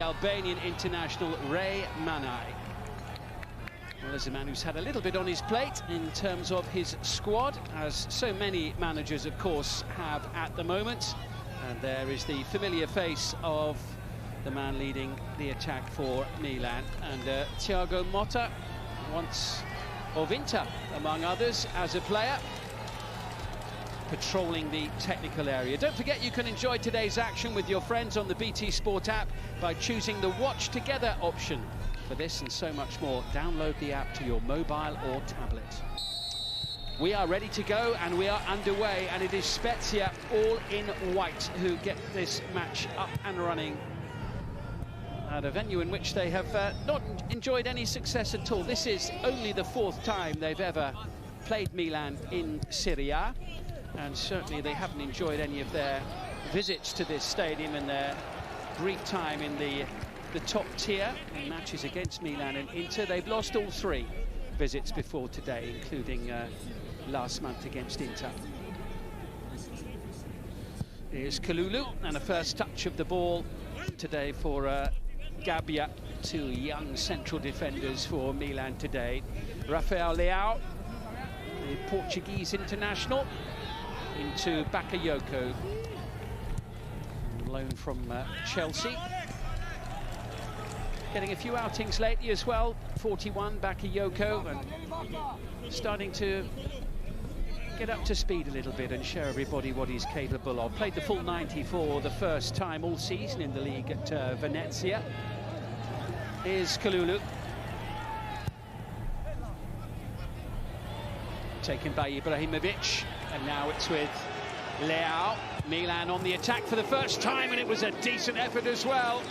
Albanian international Rebic. Well, there's a man who's had a little bit on his plate in terms of his squad, as so many managers, of course, have at the moment. And there is the familiar face of the man leading the attack for Milan. And Thiago Motta, once of Inter, among others, as a player, patrolling the technical area. Don't forget you can enjoy today's action with your friends on the BT Sport app by choosing the Watch Together option. For this and so much more, download the app to your mobile or tablet. We are ready to go and we are underway, and it is Spezia all in white who get this match up and running at a venue in which they have not enjoyed any success at all. This is only the 4th time they've ever played Milan in Serie A, and certainly they haven't enjoyed any of their visits to this stadium in their brief time in the top tier in matches against Milan and Inter. They've lost all 3 visits before today, including last month against Inter. Here's Kalulu, and a first touch of the ball today for Gabbia, 2 young central defenders for Milan today. Rafael Leao, the Portuguese international, into Bakayoko, loan from Chelsea. Getting a few outings lately as well. 41, Bakayoko, and starting to get up to speed a little bit and show everybody what he's capable of. Played the full 90 for the first time all season in the league at Venezia. Here's Kalulu. Taken by Ibrahimovic, and now it's with Leao. Milan on the attack for the first time, and it was a decent effort as well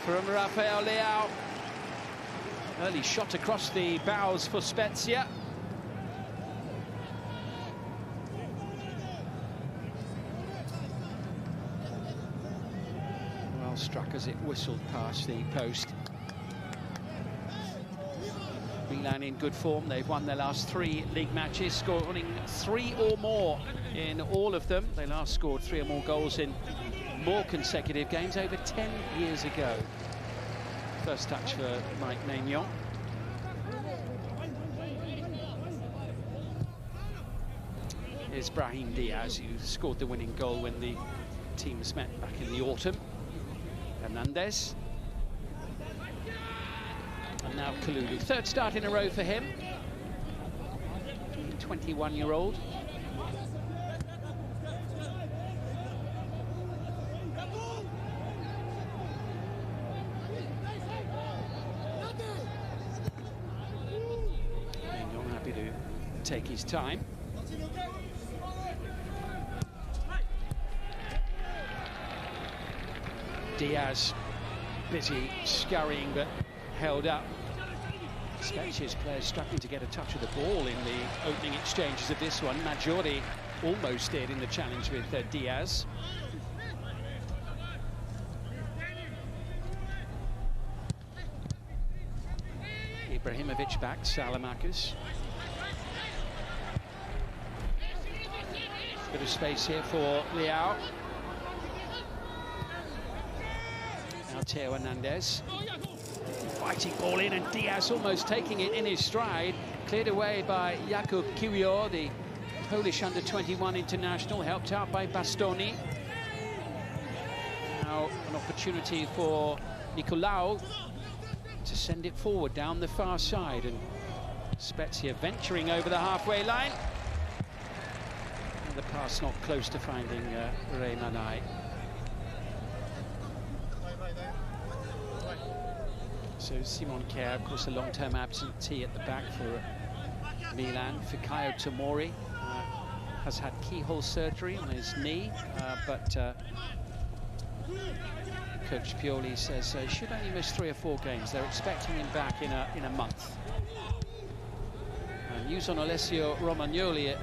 from Rafael Leao. Early shot across the bows for Spezia. Well struck as it whistled past the post. Milan in good form. They've won their last 3 league matches, scoring 3 or more in all of them. They last scored 3 or more goals in more consecutive games over 10 years ago. First touch for Maignan. Here's Brahim Diaz, who scored the winning goal when the teams met back in the autumn. Hernandez. And now Kalulu. 3rd start in a row for him. 21-year-old. Maignan happy to take his time. Diaz busy scurrying, but held up. Spezia's players struggling to get a touch of the ball in the opening exchanges of this one. Marcatori almost did in the challenge with Diaz. Ibrahimovic back, Saelamaekers. Bit of space here for Leao. Now Theo Hernandez. Fighting ball in, and Diaz almost taking it in his stride. Cleared away by Jakub Kiwior, the Polish under-21 international, helped out by Bastoni. Now an opportunity for Nikolaou to send it forward down the far side, and Spezia venturing over the halfway line. And the pass not close to finding Rebic. So Simon Kjaer, of course, a long-term absentee at the back for Milan. Fikayo Tomori has had keyhole surgery on his knee, but Coach Pioli says he should only miss 3 or 4 games. They're expecting him back in a month. News on Alessio Romagnoli,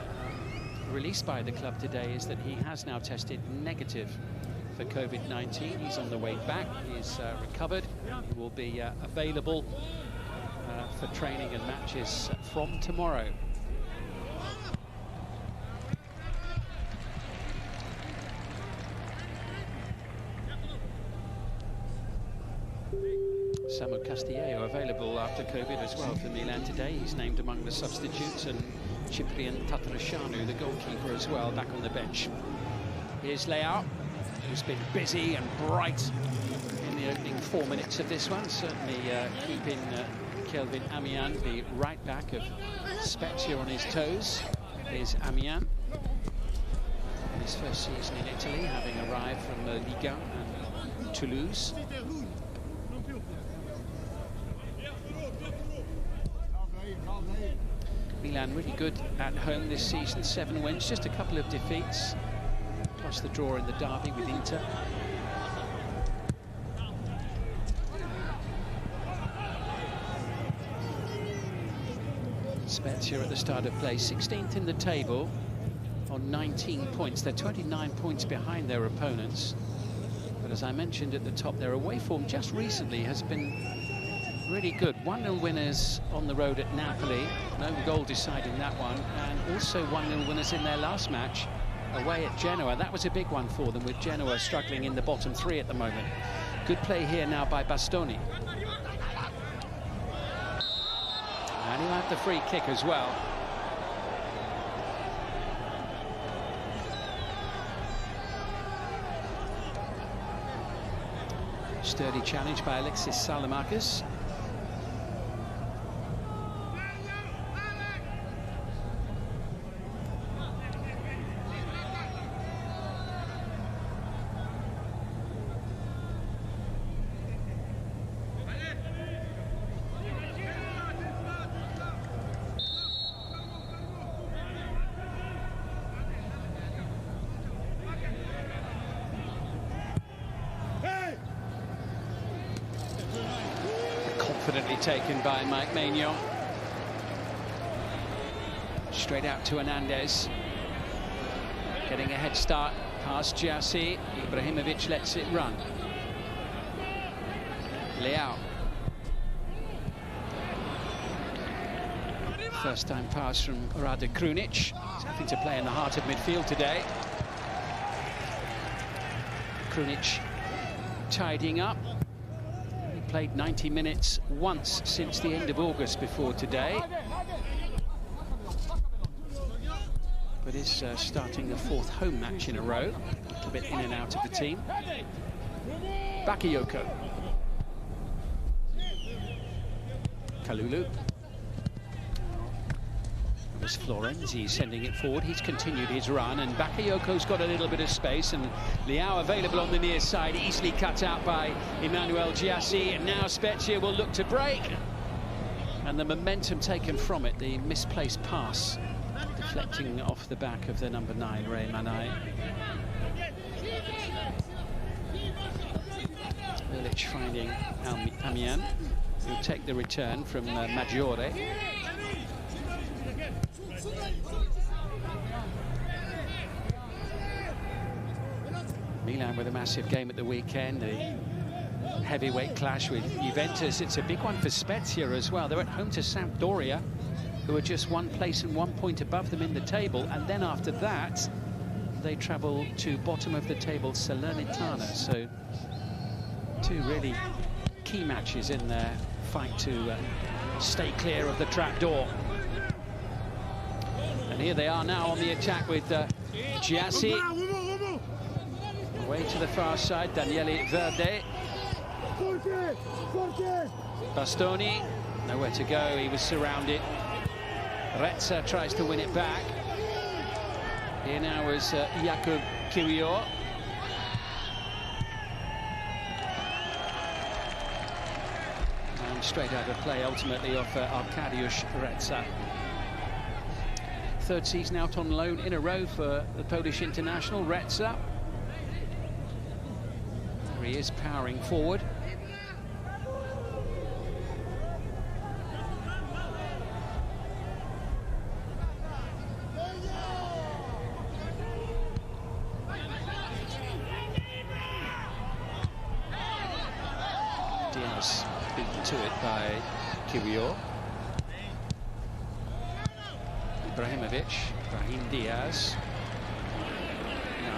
released by the club today, is that he has now tested negative for COVID-19. He's on the way back. He's recovered. He will be available for training and matches from tomorrow. Samu Castillejo available after COVID as well for Milan today. He's named among the substitutes, and Cyprian Tatarusanu, the goalkeeper, as well, back on the bench. Here's Leao, who's been busy and bright in the opening 4 minutes of this one, certainly keeping Kelvin Amian, the right back of Spezia, on his toes. Here's Amian, in his first season in Italy, having arrived from Liga and Toulouse. Milan really good at home this season, 7 wins, just a couple of defeats, plus the draw in the derby with Inter. Spezia at the start of play, 16th in the table on 19 points. They're 29 points behind their opponents. But as I mentioned at the top, their away form just recently has been really good. 1-0 winners on the road at Napoli, no goal deciding that one, and also 1-0 winners in their last match away at Genoa. That was a big one for them, with Genoa struggling in the bottom 3 at the moment. Good play here now by Bastoni. And he'll have the free kick as well. Sturdy challenge by Saelamaekers. Confidently taken by Maignan. Straight out to Hernandez. Getting a head start past Gyasi. Ibrahimovic lets it run. Leao. First time pass from Krunic. He's having to play in the heart of midfield today. Krunic tidying up. Played 90 minutes once since the end of August before today, but is starting the 4th home match in a row. A little bit in and out of the team. Bakayoko. Kalulu. It was Florenzi sending it forward. He's continued his run, and Bakayoko's got a little bit of space, and Leao available on the near side, easily cut out by Gyasi, and now Spezia will look to break. And the momentum taken from it, the misplaced pass, deflecting off the back of the number 9, Rebic. Erlic finding Amian, who'll take the return from Marcatori. Milan with a massive game at the weekend, a heavyweight clash with Juventus. It's a big one for Spezia as well. They're at home to Sampdoria, who are just 1 place and 1 point above them in the table, and then after that they travel to bottom of the table Salernitana. So 2 really key matches in their fight to stay clear of the trapdoor. And here they are now on the attack with Gyasi. Away to the far side, Daniele Verde. Bastoni, nowhere to go, he was surrounded. Rezza tries to win it back. Here now is Jakub Kiwior. And straight out of play, ultimately, off Arkadiusz Rezza. 3rd season out on loan in a row for the Polish international, Rezza. He is powering forward. Diaz beaten to it by Kiwior. Brahim Diaz.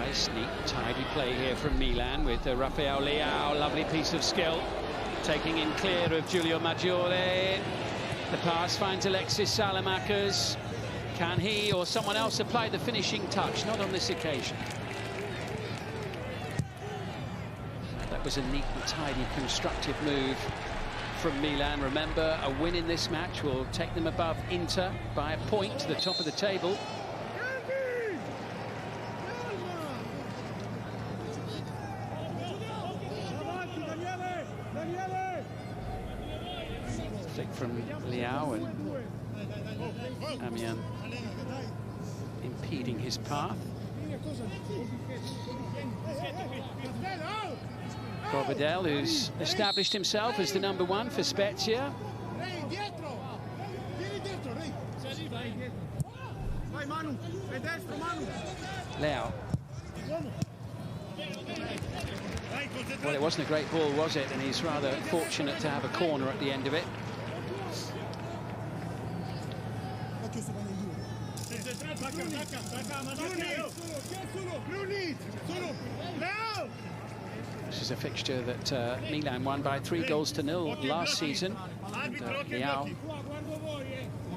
Nice, neat, tidy play here from Milan with Rafael Leao. Lovely piece of skill. Taking in clear of Giulio Maggiore. The pass finds Alexis Saelamaekers. Can he or someone else apply the finishing touch? Not on this occasion. That was a neat and tidy, constructive move from Milan. Remember, a win in this match will take them above Inter by a point to the top of the table. Flick from Leao and Amian impeding his path. Provedel, who's established himself as the #1 for Spezia. Leao. Well, it wasn't a great ball, was it? And he's rather fortunate to have a corner at the end of it. This is a fixture that Milan won by 3-0 last season. And Leao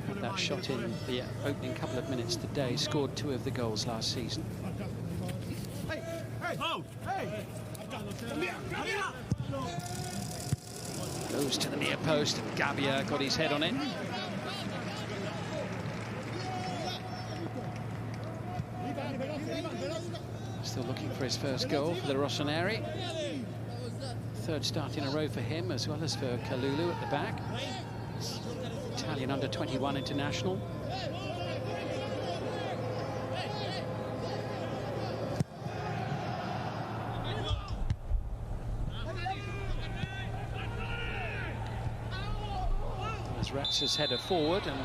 had that shot in the opening couple of minutes today, scored 2 of the goals last season. Goes to the near post, and Gabbia got his head on it. Still looking for his first goal for the Rossoneri. 3rd start in a row for him, as well as for Kalulu at the back. Italian under-21 international. As Retz's header forward, and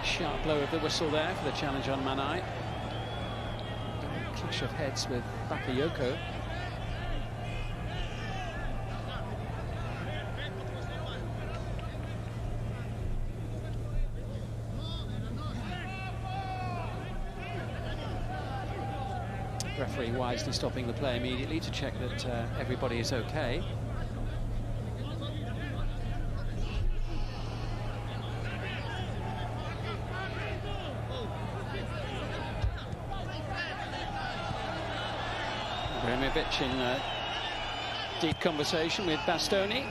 sharp blow of the whistle there for the challenge on Manai. Clash of heads with Bakayoko. Referee wisely stopping the play immediately to check that everybody is okay. Ibrahimovic in deep conversation with Bastoni.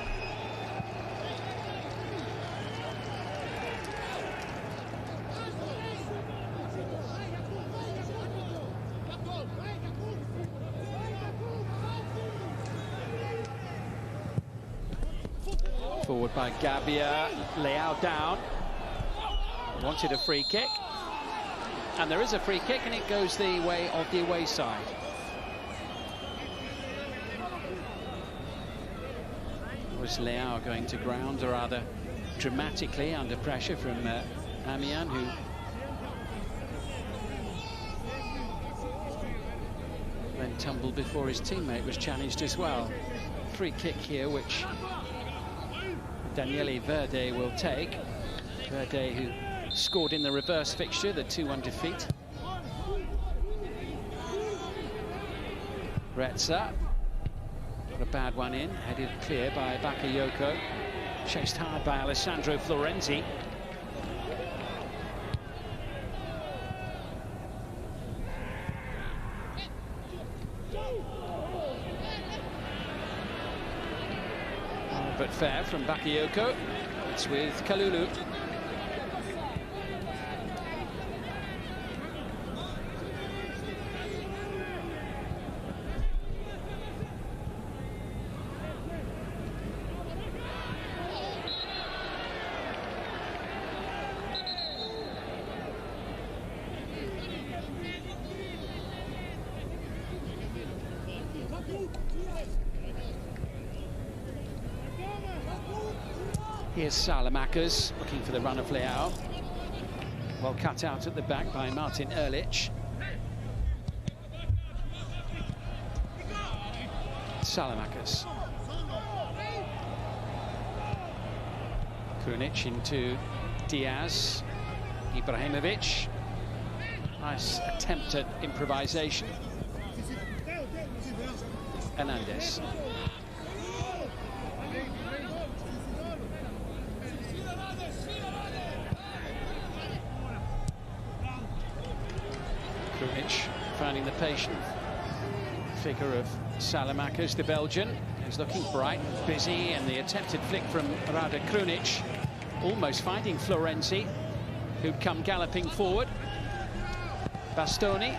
Forward by Gabbia, Leao down. Wanted a free kick. And there is a free kick, and it goes the way of the away side. Was Leao going to ground rather dramatically under pressure from Amian, who then tumbled before his teammate was challenged as well. Free kick here, which Daniele Verde will take. Verde, who scored in the reverse fixture, the 2-1 defeat. Rezza. Got a bad one in, headed clear by Bakayoko. Chased hard by Alessandro Florenzi. But fair from Bakayoko. It's with Kalulu. Here's Saelamaekers looking for the run of Leao. Well cut out at the back by Martin Erlic. Saelamaekers. Krunic into Diaz. Ibrahimovic. Nice attempt at improvisation. Hernandez. Krunic finding the patient figure of Saelamaekers, the Belgian, who's looking bright, busy, and the attempted flick from Krunic, almost finding Florenzi, who'd come galloping forward. Bastoni.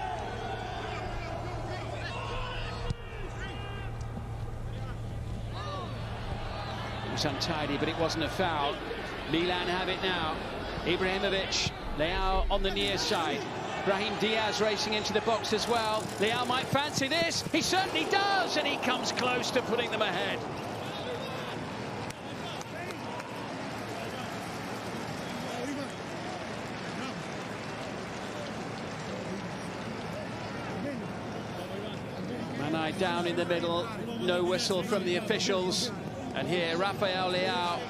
It was untidy, but it wasn't a foul. Milan have it now. Ibrahimovic, Leao on the near side. Brahim Diaz racing into the box as well. Leao might fancy this. He certainly does, and he comes close to putting them ahead. Manai down in the middle. No whistle from the officials. And here, Rafael Leao.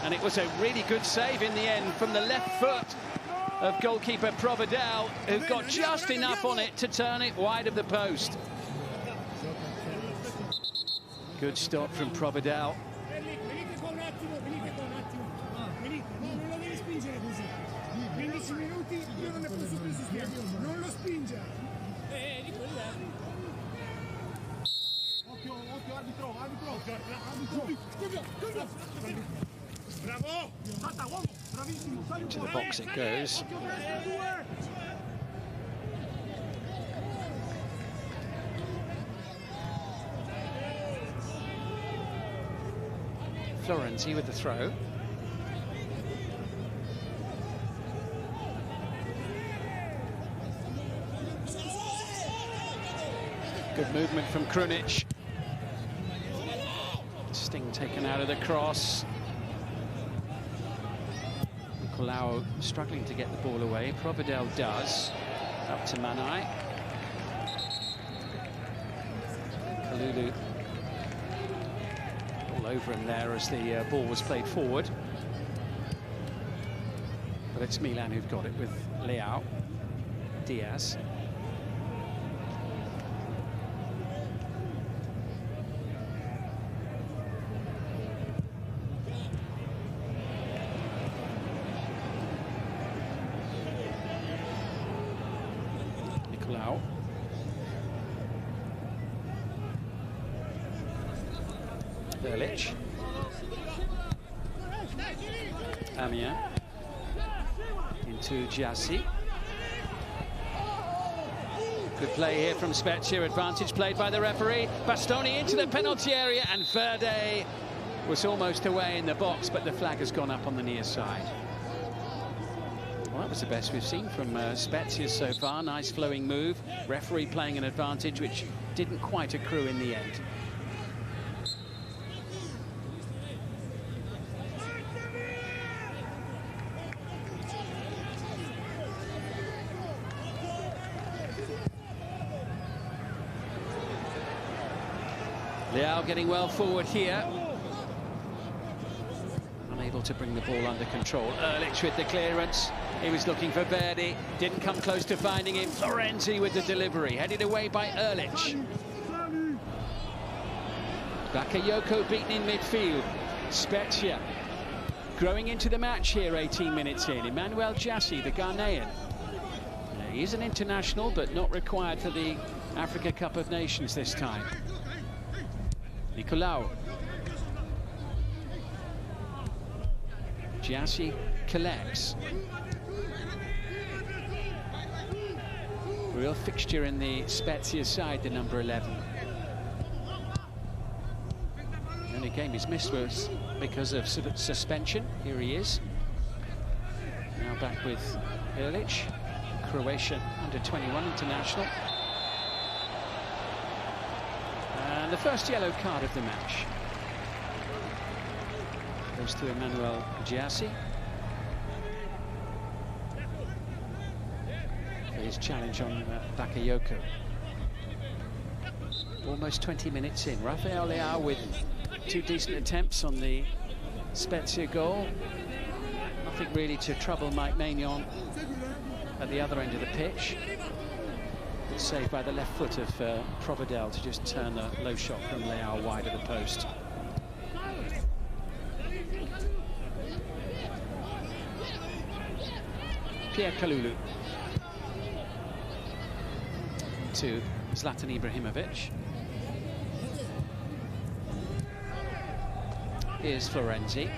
And it was a really good save in the end from the left foot of goalkeeper Provedel, who got just enough on it to turn it wide of the post. Good stop from Provedel. Into the box it goes. Florenzi with the throw. Good movement from Krunic. Sting taken out of the cross. Nikolaou struggling to get the ball away. Provedel does. Up to Manai. Kalulu all over him there as the ball was played forward. But it's Milan who've got it with Leao. Diaz. Nikolaou. Erlic. Amian. Into Gyasi. Good play here from Spezia. Advantage played by the referee. Bastoni into the penalty area, and Verde was almost away in the box, but the flag has gone up on the near side. Well, that was the best we've seen from Spezia so far. Nice flowing move. Referee playing an advantage which didn't quite accrue in the end. Leao getting well forward here. Unable to bring the ball under control. Erlic with the clearance. He was looking for Verdi. Didn't come close to finding him. Florenzi with the delivery. Headed away by Erlic. Bakayoko beaten in midfield. Spezia growing into the match here 18 minutes in. Emmanuel Gyasi, the Ghanaian. He's an international, but not required for the Africa Cup of Nations this time. Nikolaou. Gyasi collects. Real fixture in the Spezia side, the number 11. The only game he's missed was because of suspension. Here he is. Now back with Erlic, Croatian under-21 international. And the first yellow card of the match goes to Emmanuel Gyasi for his challenge on Bakayoko. Almost 20 minutes in. Rafael Leao with two decent attempts on the Spezia goal. Nothing really to trouble Maignan at the other end of the pitch. Good save by the left foot of Provedel to just turn a low shot from Leao wide of the post. Kalulu. to Zlatan Ibrahimovic. Here's Florenzi.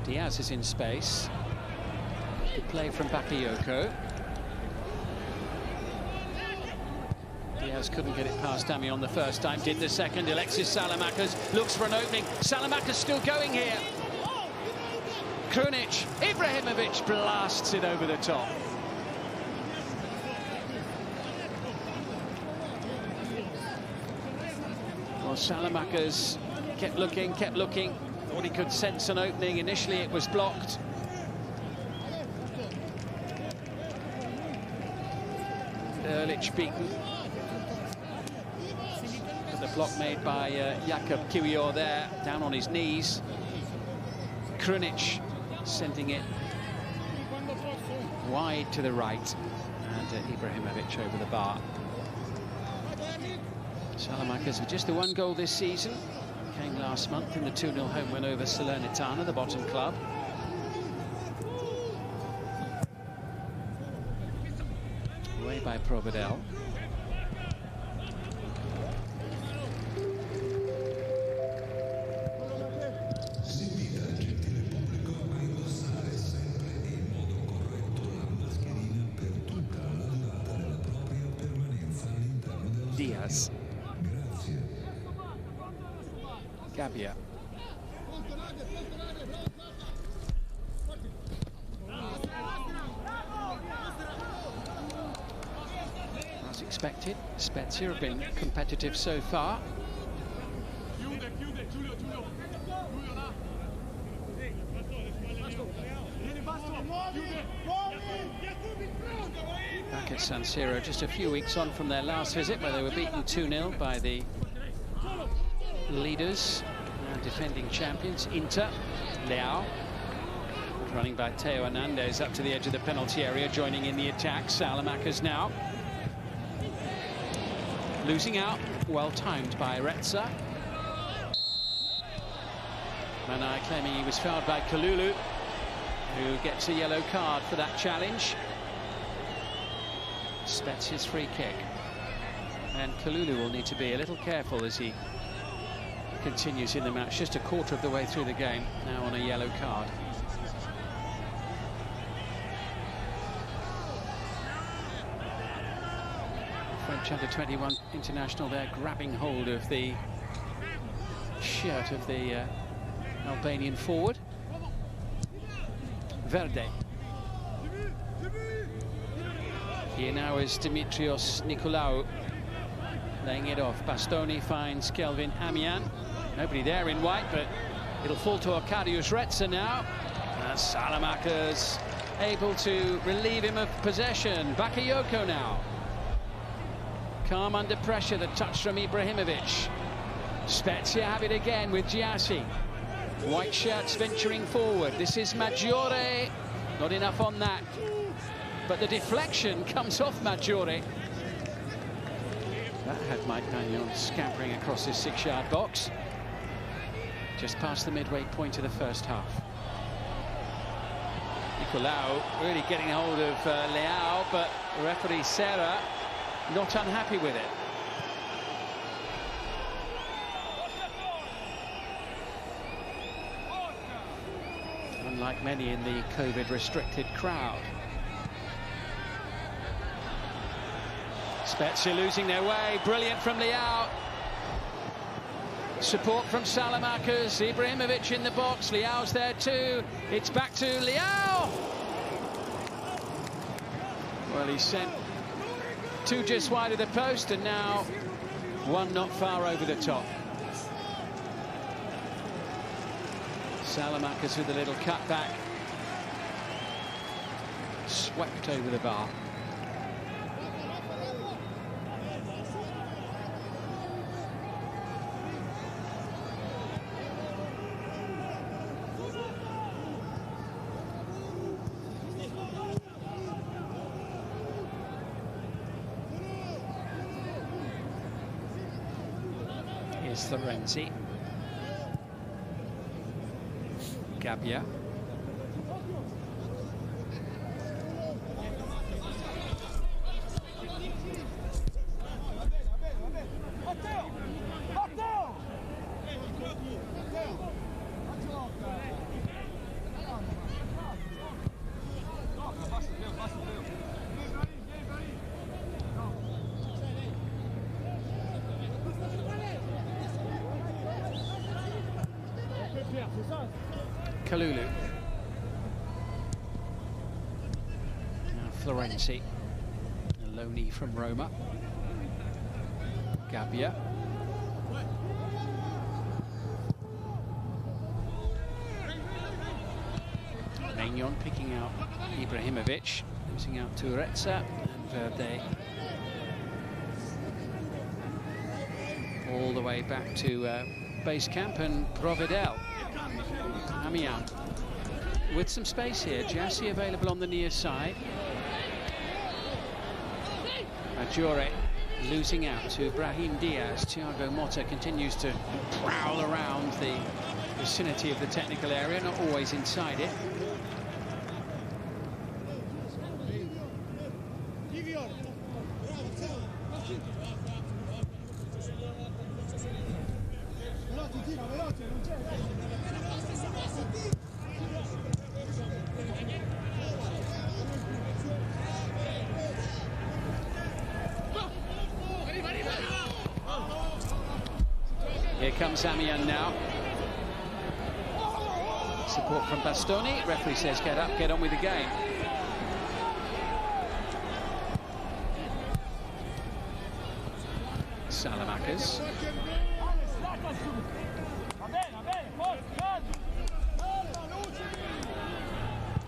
Diaz is in space. Good play from Bakayoko. Diaz couldn't get it past Amian the first time, did the second. Alexis Saelamaekers looks for an opening. Saelamaekers still going here. Krunic, Ibrahimovic blasts it over the top. Well, Saelamaekers kept looking. Thought he could sense an opening. Initially, it was blocked. Erlic beaten. But the block made by Jakub Kiwior there, down on his knees. Krunic sending it wide to the right. And Ibrahimovic over the bar. Saelamaekers with just the one goal this season. Came last month in the 2-0 home win over Salernitana, the bottom club. Away by Provedel. Diaz. Gabbia. As expected, Spezia have been competitive so far. Back at San Siro, just a few weeks on from their last visit, where they were beaten 2-0 by the leaders and defending champions, Inter. Leao, running by Theo Hernandez up to the edge of the penalty area, joining in the attack. Saelamaekers now. Losing out, well timed by Retza. Manai claiming he was fouled by Kalulu, who gets a yellow card for that challenge. Spezia's free kick. And Kalulu will need to be a little careful as he continues in the match, just a quarter of the way through the game, now on a yellow card. French under-21 international there, grabbing hold of the shirt of the Albanian forward. Verde. Here now is Dimitrios Nikolaou laying it off. Bastoni finds Kelvin Amian. Nobody there in white, but it'll fall to Arkadiusz Retza now. And Saelamaekers able to relieve him of possession. Bakayoko now. Calm under pressure, the touch from Ibrahimovic. Spezia have it again with Gyasi. White shirts venturing forward. This is Maggiore. Not enough on that. But the deflection comes off Maggiore. That had Maignan scampering across his 6-yard box. Just past the midway point of the first half. Nikolaou really getting hold of Leao, but referee Serra not unhappy with it. Unlike many in the COVID-restricted crowd. Spezia losing their way. Brilliant from Leao. Support from Saelamaekers. Ibrahimovic in the box. Leao's there too. It's back to Leao. Well, he's sent two just wide of the post, and now one not far over the top. Saelamaekers with a little cutback. Swept over the bar. Here's Florenzi. Gabbia. Kalulu. Now Florenzi, a loanee from Roma. Gabbia. Maignan picking out Ibrahimovic, losing out to Retza and Verde. All the way back to base camp, and Provedel. Amian with some space here. Gyasi available on the near side. Marcatori losing out to Brahim Diaz. Thiago Motta continues to prowl around the vicinity of the technical area, not always inside it. Here comes Amian now. Support from Bastoni. Referee says get up, get on with the game. Saelamaekers.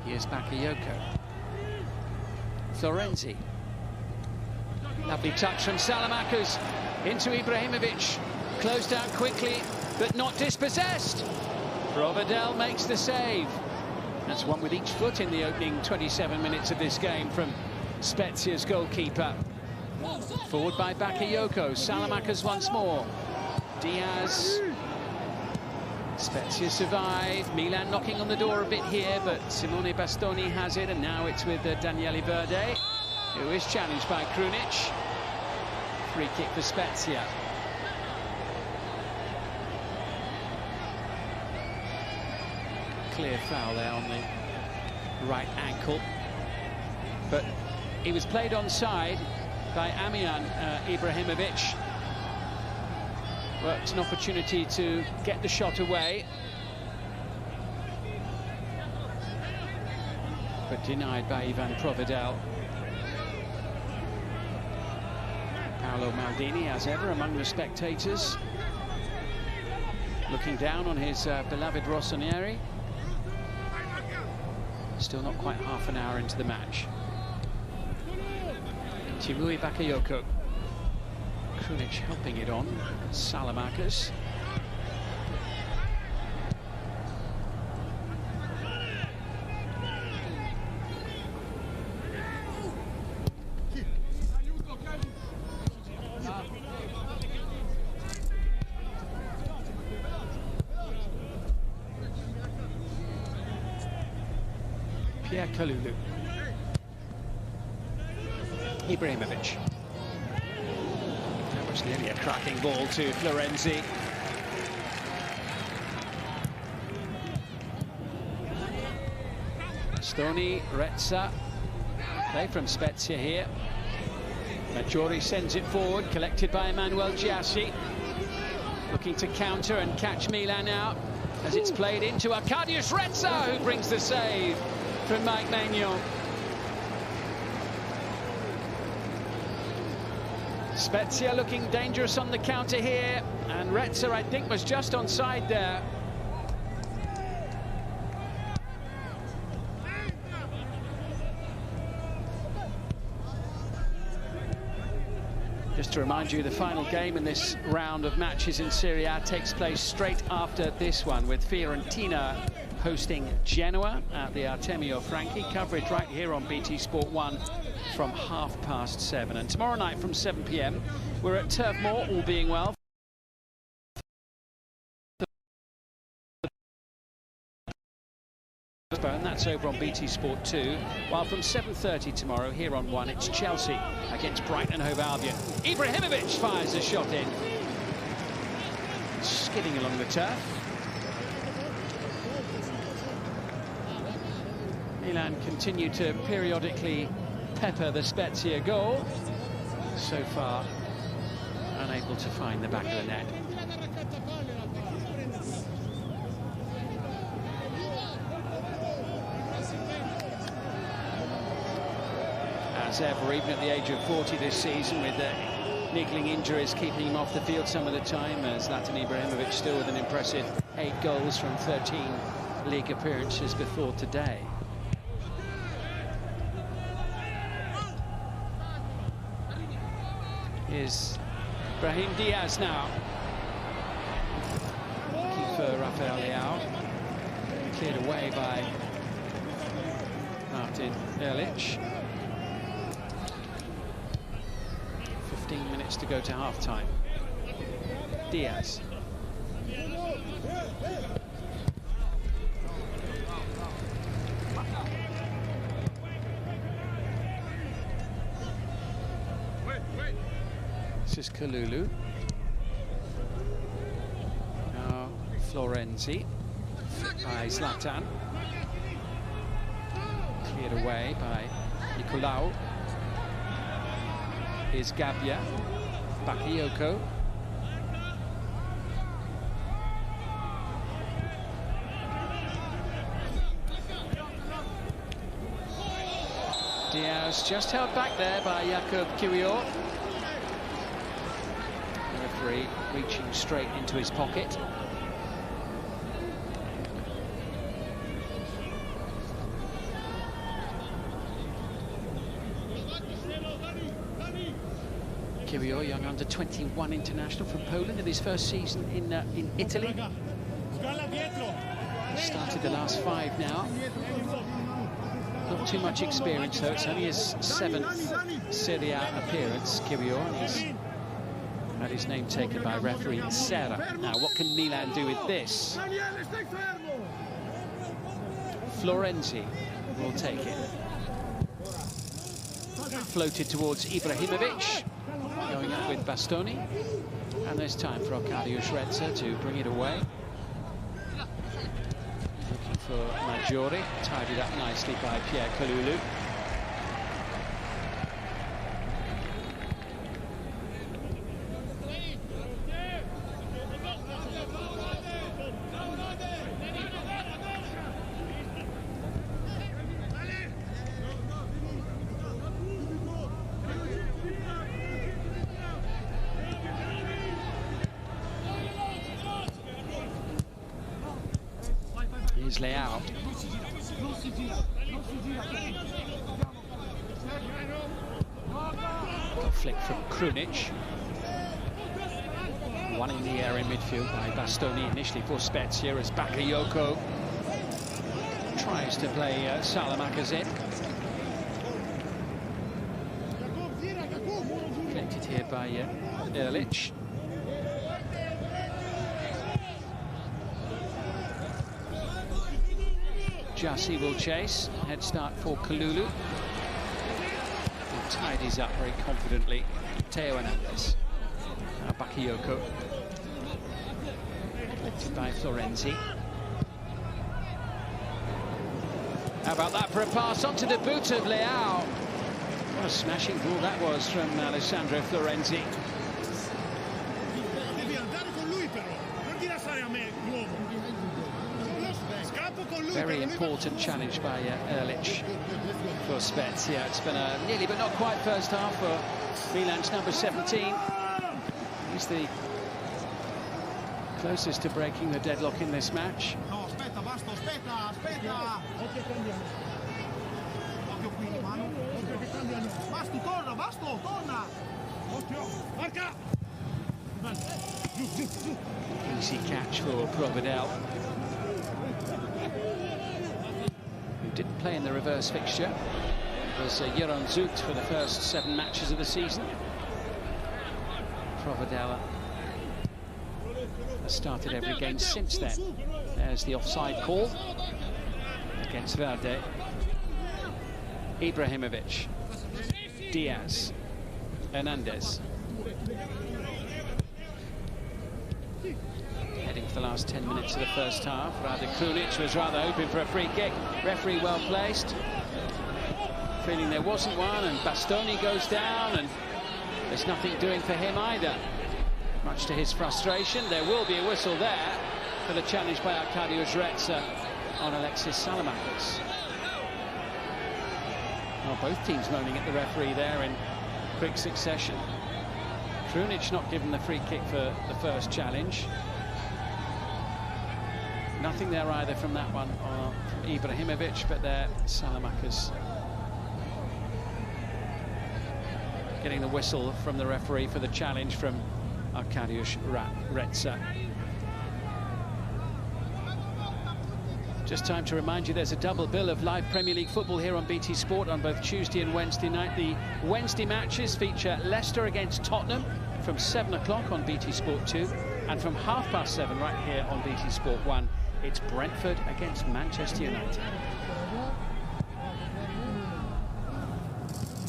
Here's Bakayoko. Florenzi. Lovely touch from Saelamaekers into Ibrahimovic. Closed out quickly, but not dispossessed. Provedel makes the save. That's one with each foot in the opening 27 minutes of this game from Spezia's goalkeeper. Forward by Bakayoko. Saelamaekers once more. Diaz. Spezia survive. Milan knocking on the door a bit here, but Simone Bastoni has it, and now it's with Daniele Verde, who is challenged by Krunic. Free kick for Spezia. Clear foul there on the right ankle, but he was played onside by Amian. Ibrahimovic works an opportunity to get the shot away, but denied by Ivan Provedel. Paolo Maldini, as ever, among the spectators, looking down on his beloved Rossoneri. Still not quite half an hour into the match. Timui Bakayoko. Krunic helping it on. Saelamaekers. Kalulu. Ibrahimovic. That was nearly a cracking ball to Florenzi. Bastoni, Retza. Play from Spezia here. Marcatori sends it forward, collected by Emmanuel Gyasi. Looking to counter and catch Milan out as it's played into Arkadiusz Retza, who brings the save from Maignan. Spezia looking dangerous on the counter here, and Retza, I think, was just onside there. Just to remind you, the final game in this round of matches in Serie A takes place straight after this one, with Fiorentina hosting Genoa at the Artemio Franchi. Coverage right here on BT Sport 1 from 7:30. And tomorrow night from 7 p.m, we're at Turf Moor, all being well. And that's over on BT Sport 2, while from 7:30 tomorrow here on 1, it's Chelsea against Brighton and Hove Albion. Ibrahimovic fires a shot in, skidding along the turf. Milan continue to periodically pepper the Spezia goal. So far, unable to find the back of the net. as ever, even at the age of 40 this season, with niggling injuries keeping him off the field some of the time. Zlatan Ibrahimovic still with an impressive 8 goals from 13 league appearances before today. Here's Brahim Diaz now. Looking for Rafael Leao. Cleared away by Erlic. 15 minutes to go to half-time. Diaz. This is Kalulu. Now Florenzi by Zlatan. Cleared away by Nikolaou. Here's Gabbia. Bakayoko. Diaz just held back there by Kyrior. The referee reaching straight into his pocket. Kyrior, young under-21 international from Poland, in his first season in Italy. Started the last 5 now. Not too much experience though, it's only his 7th Serie A appearance, Kyrior, and he's had his name taken by referee Serra. Now, what can Milan do with this? Florenzi will take it. Floated towards Ibrahimovic, going up with Bastoni, and there's time for Arkadio to bring it away. Looking for Marcatori, tidied up nicely by Kalulu. Here's Leao. Good flick from Krunic. One in the air in midfield by Bastoni initially for Spezia as Bakayoko tries to play Saelamaekers in. Collected here by Erlic. Gyasi will chase. Head start for Kalulu. He tidies up very confidently. Hernandez. Now Bakayoko. Collected by Florenzi. How about that for a pass onto the boot of Leao? What a smashing ball that was from Alessandro Florenzi. Very important challenge by Erlic for Spezia. It's been a nearly but not quite first half for Milan's number 17. He's the closest to breaking the deadlock in this match. Easy catch for Provedel, who didn't play in the reverse fixture. It was Giroud for the first 7 matches of the season. Provedel has started every game since then. There's the offside call against Verde. Ibrahimovic, Diaz, Hernandez. Heading for the last 10 minutes of the first half. Krunic was rather hoping for a free kick. Referee well placed. Feeling there wasn't one, and Bastoni goes down, and there's nothing doing for him either. Much to his frustration, there will be a whistle there for the challenge by Arkadio on Alexis Saelamaekers. Oh, both teams moaning at the referee there in quick succession. Krunic not given the free kick for the first challenge. Nothing there either from that one from Ibrahimovic, but there Saelamaekers getting the whistle from the referee for the challenge from Agudelo. Just time to remind you there's a double bill of live Premier League football here on BT Sport on both Tuesday and Wednesday night. The Wednesday matches feature Leicester against Tottenham from 7 o'clock on BT Sport 2, and from 7:30 right here on BT Sport 1, it's Brentford against Manchester United.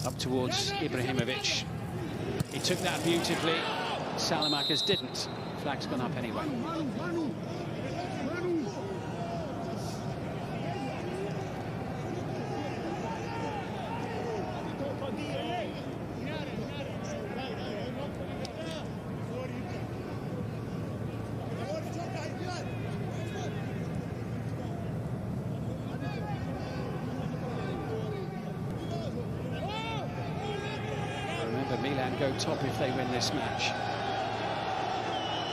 Up towards Ibrahimovic. He took that beautifully. Saelamaekers didn't. Flag's gone up anyway. Milan go top if they win this match.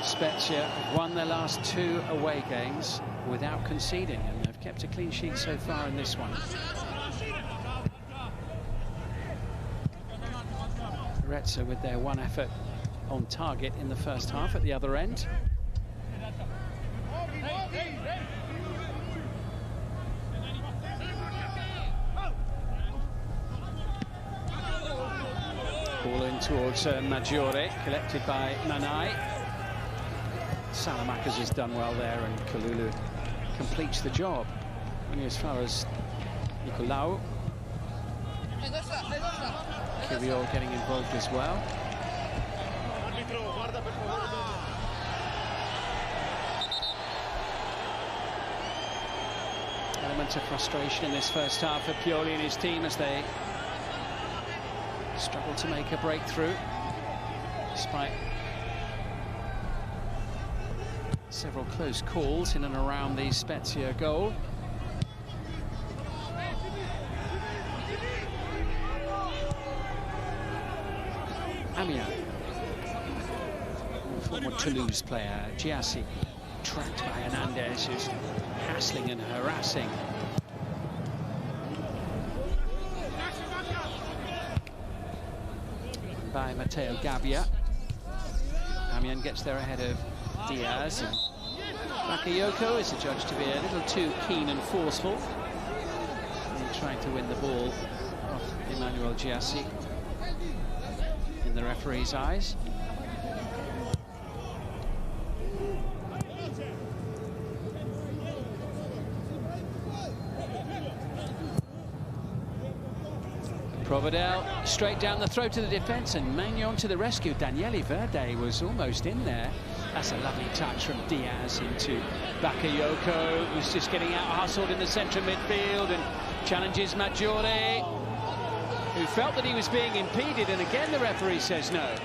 Spezia have won their last 2 away games without conceding, and they've kept a clean sheet so far in this one. Arezzo with their one effort on target in the first half at the other end. Ball in towards Maggiore, collected by Manai. Saelamaekers has done well there, and Kalulu completes the job. Only as far as Nikolaou. Pioli getting involved as well. Element of frustration in this first half for Pioli and his team as they struggle to make a breakthrough, despite several close calls in and around the Spezia goal. Amian, former Toulouse player, Gyasi, tracked by Hernandez, who's hassling and harassing. By Matteo Gabbia. Amian gets there ahead of Diaz, and Bakayoko is adjudged to be a little too keen and forceful in trying to win the ball off Emmanuel Gyasi in the referee's eyes. Provedel straight down the throat of the defence, and Maignan to the rescue. Daniele Verde was almost in there. That's a lovely touch from Diaz into Bakayoko, who's just getting out hustled in the centre midfield and challenges Maggiore, who felt that he was being impeded, and again the referee says no.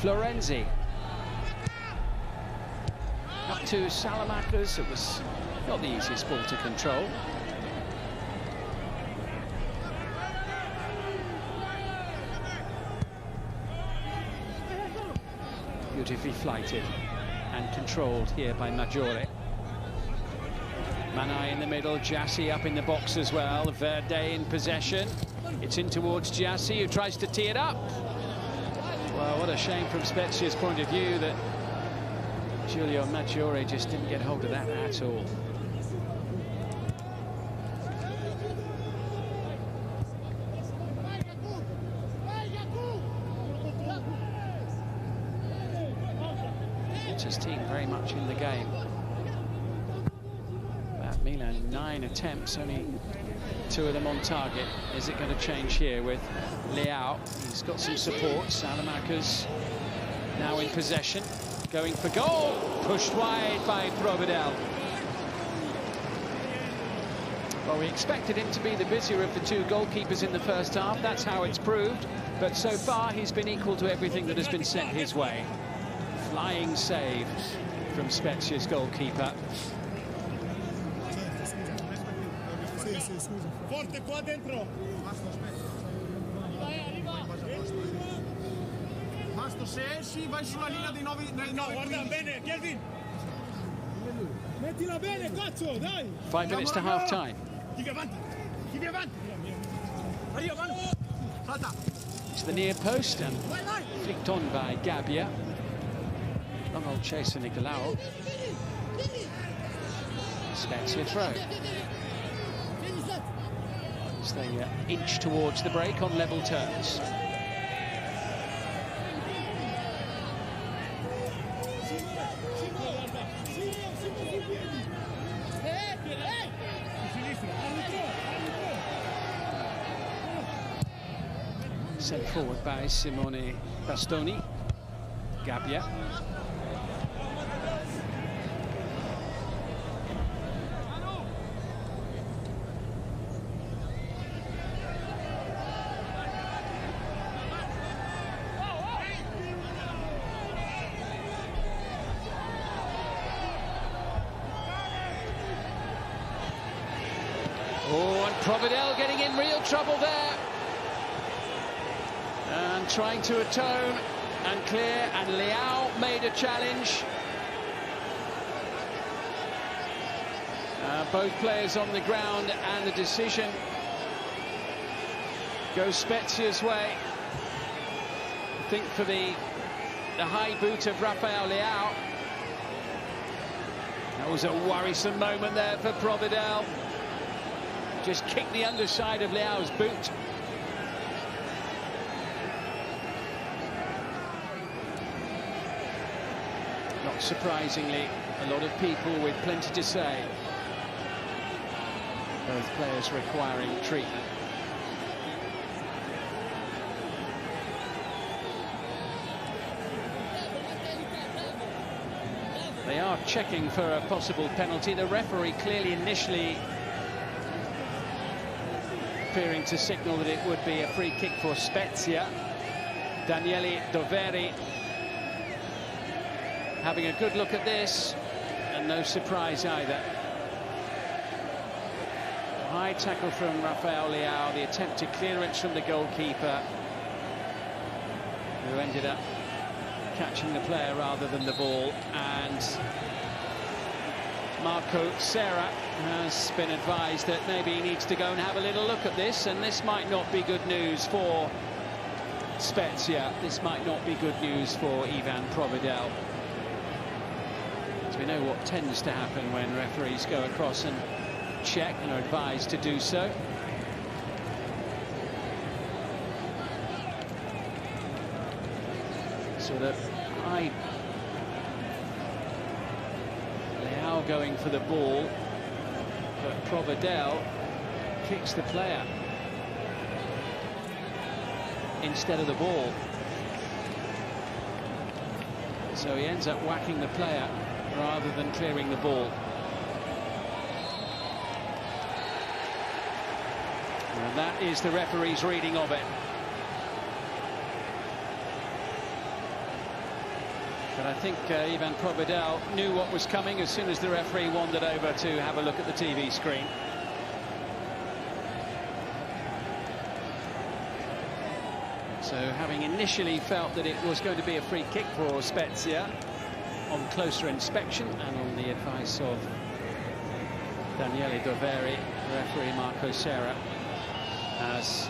Florenzi up to Saelamaekers. It was not the easiest ball to control. Beautifully flighted and controlled here by Maggiore. Manai in the middle, Gyasi up in the box as well. Verde in possession. It's in towards Gyasi, who tries to tee it up. Well, what a shame from Spezia's point of view that Giulio Maggiore just didn't get hold of that at all. Inter's team very much in the game. Milan, 9 attempts, only 2 of them on target. Is it going to change here with Leao? He's got some support. Saelamaekers now in possession, going for goal. Pushed wide by Provedel. Well, we expected him to be the busier of the two goalkeepers in the first half. That's how it's proved. But so far, he's been equal to everything that has been sent his way. Flying save from Spezia's goalkeeper. Forte qua dentro. Basta, se esci vai sulla linea dei 9. No, guarda bene, Kelvin. Mettila bene, cazzo, dai. 5 minutes to half time. Chiudi avanti. Chiudi avanti. Arriva, mano. Salta. To the near post and flicked on by Gabbia. Long old chaser Nikolaou. Spezia throw. As they inch towards the break on level terms. Sent forward by Simone Bastoni. Gabbia. Oh, and Provedel getting in real trouble there. And trying to atone and clear, and Leao made a challenge. Both players on the ground, and the decision goes Spezia's way. I think for the high boot of Rafael Leao. That was a worrisome moment there for Provedel. Just kicked the underside of Leao's boot. Not surprisingly, a lot of people with plenty to say. Both players requiring treatment. They are checking for a possible penalty. The referee clearly initially appearing to signal that it would be a free kick for Spezia. Daniele Doveri having a good look at this, and no surprise either. High tackle from Rafael Leao, the attempted clearance from the goalkeeper, who ended up catching the player rather than the ball, and Marcatori has been advised that maybe he needs to go and have a little look at this, and this might not be good news for Spezia. This might not be good news for Ivan Provedel. We know what tends to happen when referees go across and check and are advised to do so. So the high Leao going for the ball, but Provedel kicks the player instead of the ball. So he ends up whacking the player rather than clearing the ball. And that is the referee's reading of it. But I think Ivan Provedel knew what was coming as soon as the referee wandered over to have a look at the TV screen. So having initially felt that it was going to be a free kick for Spezia, on closer inspection and on the advice of Daniele Doveri, referee Marcatori has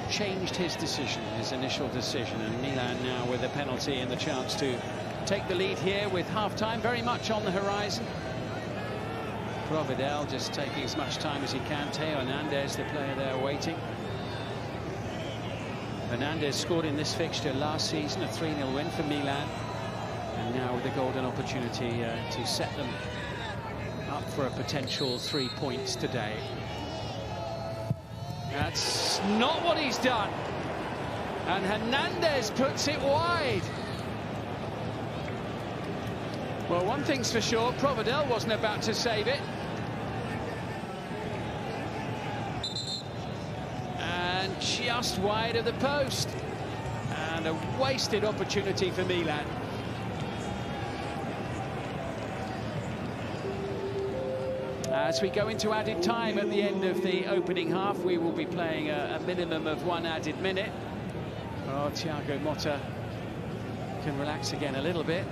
changed his decision, his initial decision, and Milan now with a penalty and the chance to take the lead here with half-time very much on the horizon. Provedel just taking as much time as he can. Hernandez, the player there, waiting. Hernandez scored in this fixture last season, a 3-0 win for Milan. And now with a golden opportunity to set them up for a potential 3 points today. That's not what he's done. And Hernandez puts it wide. Well, one thing's for sure, Provedel wasn't about to save it. just wide of the post. And a wasted opportunity for Milan. As we go into added time at the end of the opening half, we will be playing a minimum of 1 added minute. Oh, Thiago Motta can relax again a little bit.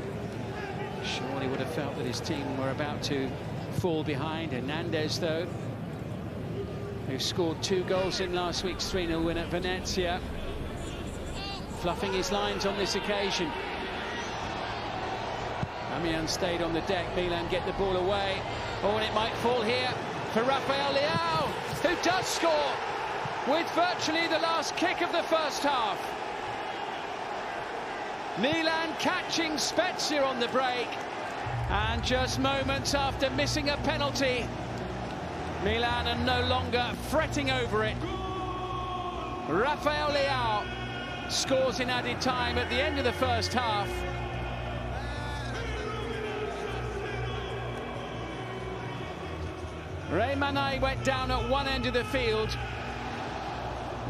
Surely would have felt that his team were about to fall behind. Hernandez, though, who scored 2 goals in last week's 3-0 win at Venezia, fluffing his lines on this occasion. Amian stayed on the deck. Milan get the ball away. Oh, and it might fall here for Rafael Leao, who does score with virtually the last kick of the first half. Milan catching Spezia on the break, and just moments after missing a penalty, Milan are no longer fretting over it. Rafael Leao scores in added time at the end of the first half. Rebic went down at one end of the field.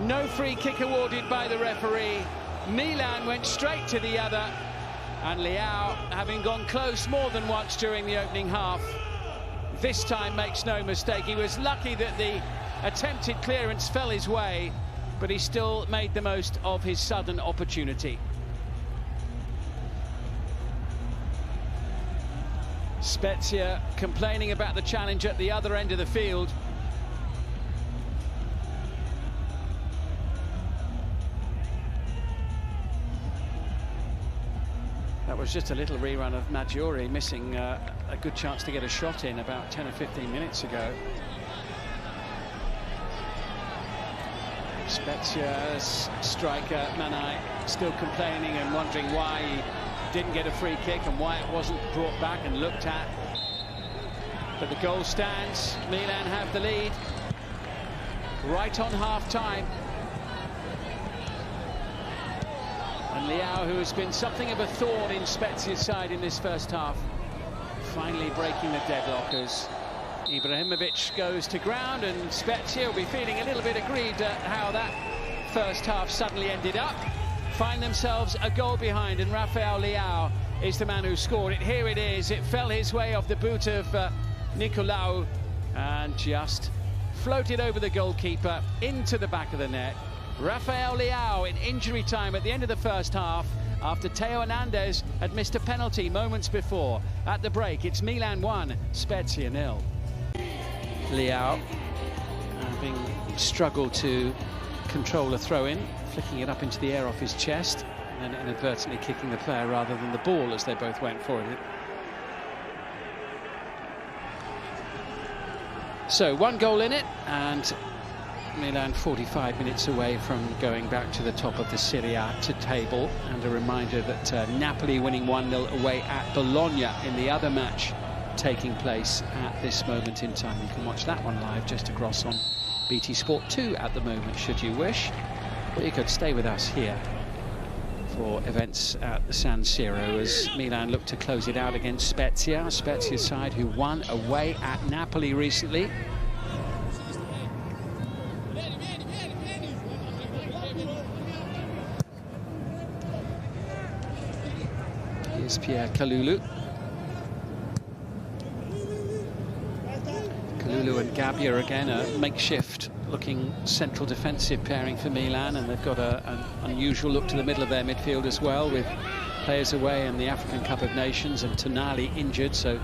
No free kick awarded by the referee. Milan went straight to the other, and Leao, having gone close more than once during the opening half, this time makes no mistake. He was lucky that the attempted clearance fell his way, but he still made the most of his sudden opportunity. Spezia complaining about the challenge at the other end of the field. That was just a little rerun of Marcatori missing a good chance to get a shot in about 10 or 15 minutes ago. Spezia's striker Manai still complaining and wondering why he didn't get a free kick and why it wasn't brought back and looked at. But the goal stands. Milan have the lead right on half-time. And Leao, who has been something of a thorn in Spezia's side in this first half, finally breaking the deadlock as Ibrahimovic goes to ground, and Spezia will be feeling a little bit aggrieved at how that first half suddenly ended up. Find themselves a goal behind, and Rafael Leao is the man who scored it. Here it is. It fell his way off the boot of Nikolaou and just floated over the goalkeeper into the back of the net. Rafael Leao in injury time at the end of the first half after Theo Hernandez had missed a penalty moments before. At the break, it's Milan 1, Spezia 0. Leao, having struggled to control a throw-in, flicking it up into the air off his chest, and then inadvertently kicking the player rather than the ball as they both went for it. So 1 goal in it, and Milan 45 minutes away from going back to the top of the Serie A table. And a reminder that Napoli winning 1-0 away at Bologna in the other match taking place at this moment in time. You can watch that one live just across on BT Sport 2 at the moment, should you wish. Or you could stay with us here for events at the San Siro as Milan look to close it out against Spezia. Spezia's side who won away at Napoli recently. Here's Kalulu. Kalulu and Gabbia again, a makeshift looking central defensive pairing for Milan, and they've got an unusual look to the middle of their midfield as well, with players away in the African Cup of Nations and Tonali injured, so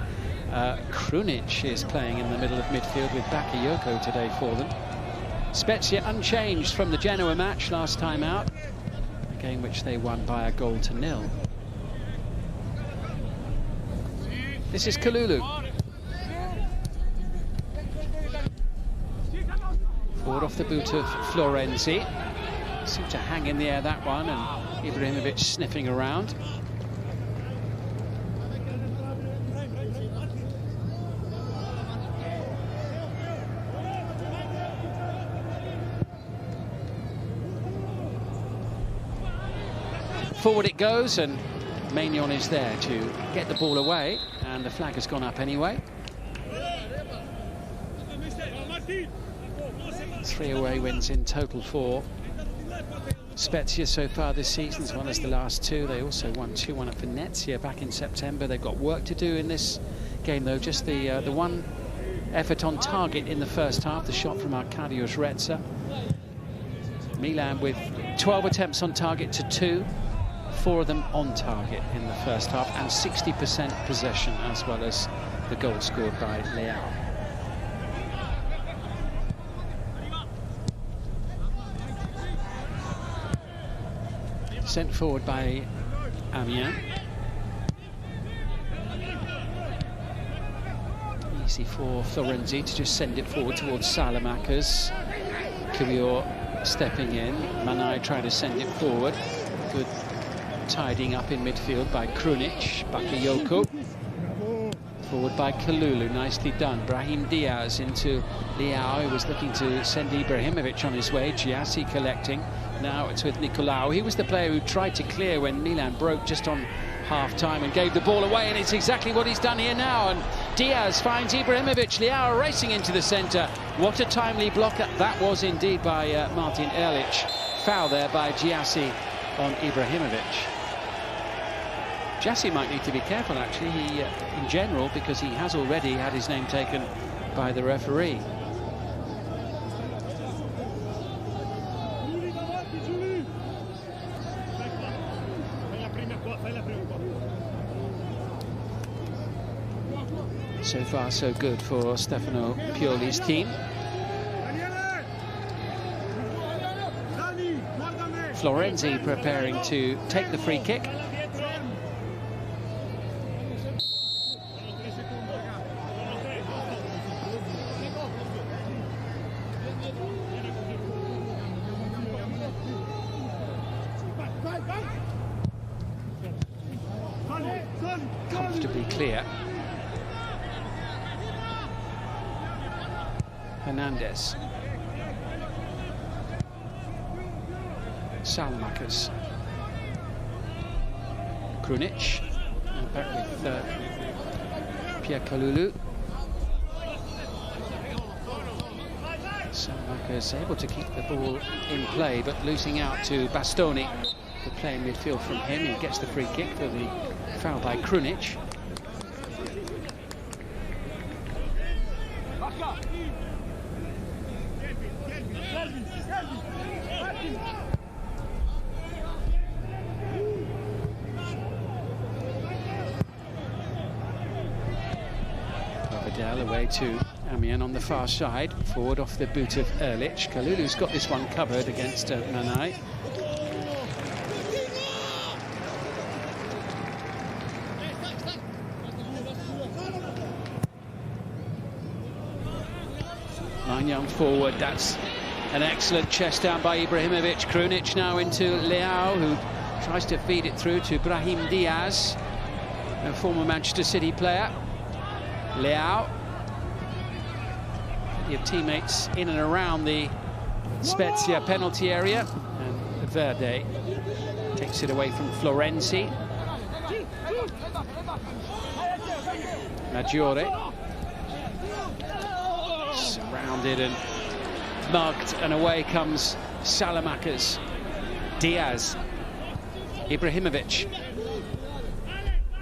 Krunic is playing in the middle of midfield with Bakayoko today for them. Spezia unchanged from the Genoa match last time out, a game which they won by a 1-0. This is Kalulu. Forward off the boot of Florenzi. Seemed to hang in the air, that one, and Ibrahimovic sniffing around. Forward it goes, and Maignan is there to get the ball away, and the flag has gone up anyway. 3 away wins in total for Spezia so far this season, as well as the last two. They also won 2-1 at Venezia back in September. They've got work to do in this game, though. Just the one effort on target in the first half, the shot from Arkadiusz Redza. Milan with 12 attempts on target to 2, 4 of them on target in the first half, and 60% possession, as well as the goal scored by Leao. Sent forward by Amian. Easy for Florenzi to just send it forward towards Saelamaekers. Kiwior stepping in. Manai trying to send it forward. Good tidying up in midfield by Krunic. Bakayoko. Forward by Kalulu, nicely done. Brahim Diaz into Leao, who was looking to send Ibrahimovic on his way. Gyasi collecting. Now it's with Nikolaou. He was the player who tried to clear when Milan broke just on half-time and gave the ball away, and it's exactly what he's done here now. And Diaz finds Ibrahimovic. Leao racing into the centre. What a timely block that was indeed by Martin Erlic. Foul there by Gyasi on Ibrahimovic. Gyasi might need to be careful, actually, in general, because he has already had his name taken by the referee. So far, so good for Stefano Pioli's team. Florenzi preparing to take the free kick. Comfortably clear. Hernandez. Saelamaekers. Krunic. And back with Kalulu. Saelamaekers able to keep the ball in play, but losing out to Bastoni. The play in midfield from him. He gets the free kick for the foul by Krunic. Provedel away to Amian on the far side, forward off the boot of Erlic. Kalulu's got this one covered against Manai. Maignan forward, that's an excellent chest down by Ibrahimovic. Krunic now into Leao, who tries to feed it through to Brahim Diaz, a former Manchester City player. Leao. Plenty of teammates in and around the Spezia penalty area, and Verde takes it away from Florenzi. Maggiore. Surrounded and mugged, and away comes Saelamaekers. Diaz. Ibrahimovic.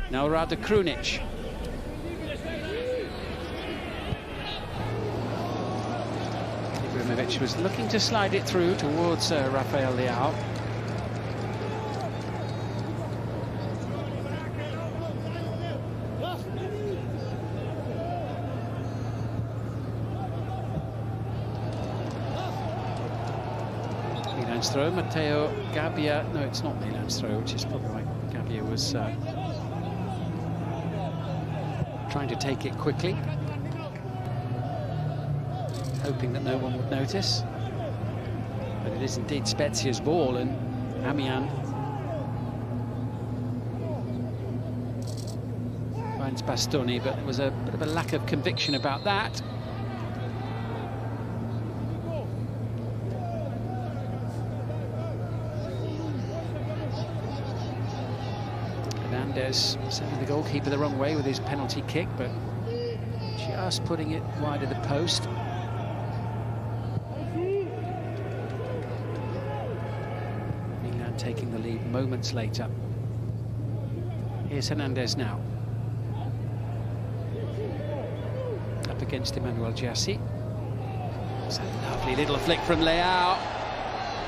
Now rather Krunic. Ibrahimovic was looking to slide it through towards Rafael Leao. Milan's throw, Matteo Gabbia. No, it's not Milan's throw, which is probably why Gabbia was trying to take it quickly, hoping that no one would notice. But it is indeed Spezia's ball, and Amian finds Bastoni, but there was a bit of a lack of conviction about that. Hernandez sending the goalkeeper the wrong way with his penalty kick, but just putting it wide of the post. taking the lead moments later. Here's Hernandez now. Up against Emmanuel Gyasi. It's a lovely little flick from Leao.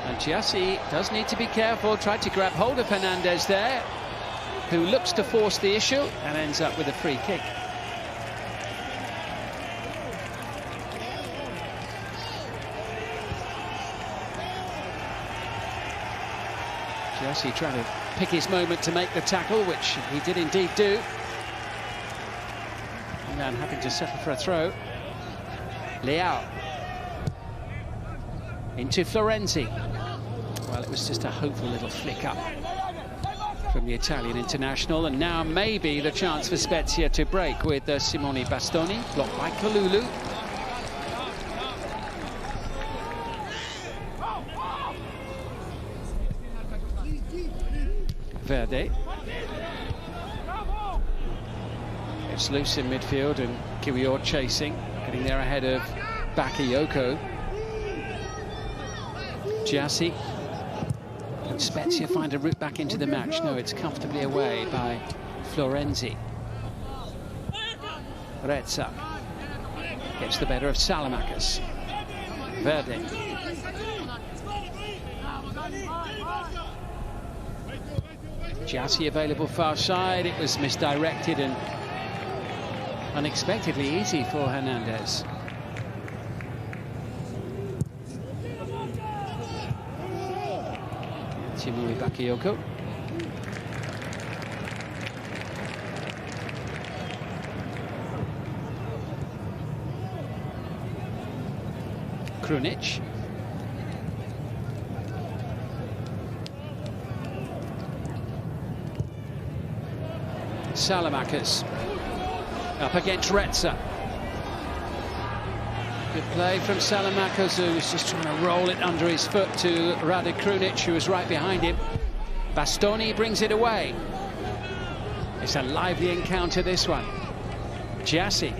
And Gyasi does need to be careful. Tried to grab hold of Hernandez there, who looks to force the issue and ends up with a free kick. Gyasi trying to pick his moment to make the tackle, which he did indeed do. Milan having to settle for a throw. Leao. Into Florenzi. Well, it was just a hopeful little flick up from the Italian international, and now maybe the chance for Spezia to break with Simone Bastoni, blocked by Kalulu. Verde. It's loose in midfield, and Kiwior chasing, getting there ahead of Bakayoko. Gyasi. Can Spezia find a route back into the match? No, it's comfortably away by Florenzi. Rezza gets the better of Saelamaekers. Verde. Gyasi available far side. It was misdirected and unexpectedly easy for Hernandez. Simone Bakayoko. Krunic. Saelamaekers up against Rezza. Good play from Saelamaekers, who was just trying to roll it under his foot to Krunic, who was right behind him. Bastoni brings it away. It's a lively encounter, this one. Gyasi.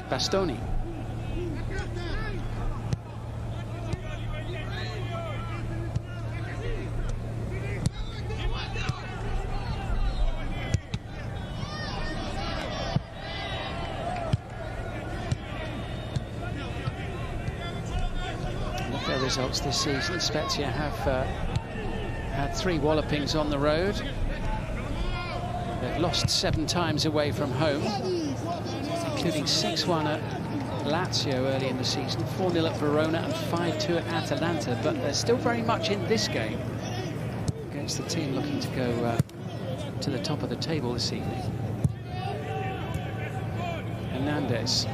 Bastoni. Their results this season. Spezia have had 3 wallopings on the road. They've lost 7 times away from home, including 6-1 at Lazio early in the season, 4-0 at Verona and 5-2 at Atalanta, but they're still very much in this game against the team looking to go to the top of the table this evening. Hernandez.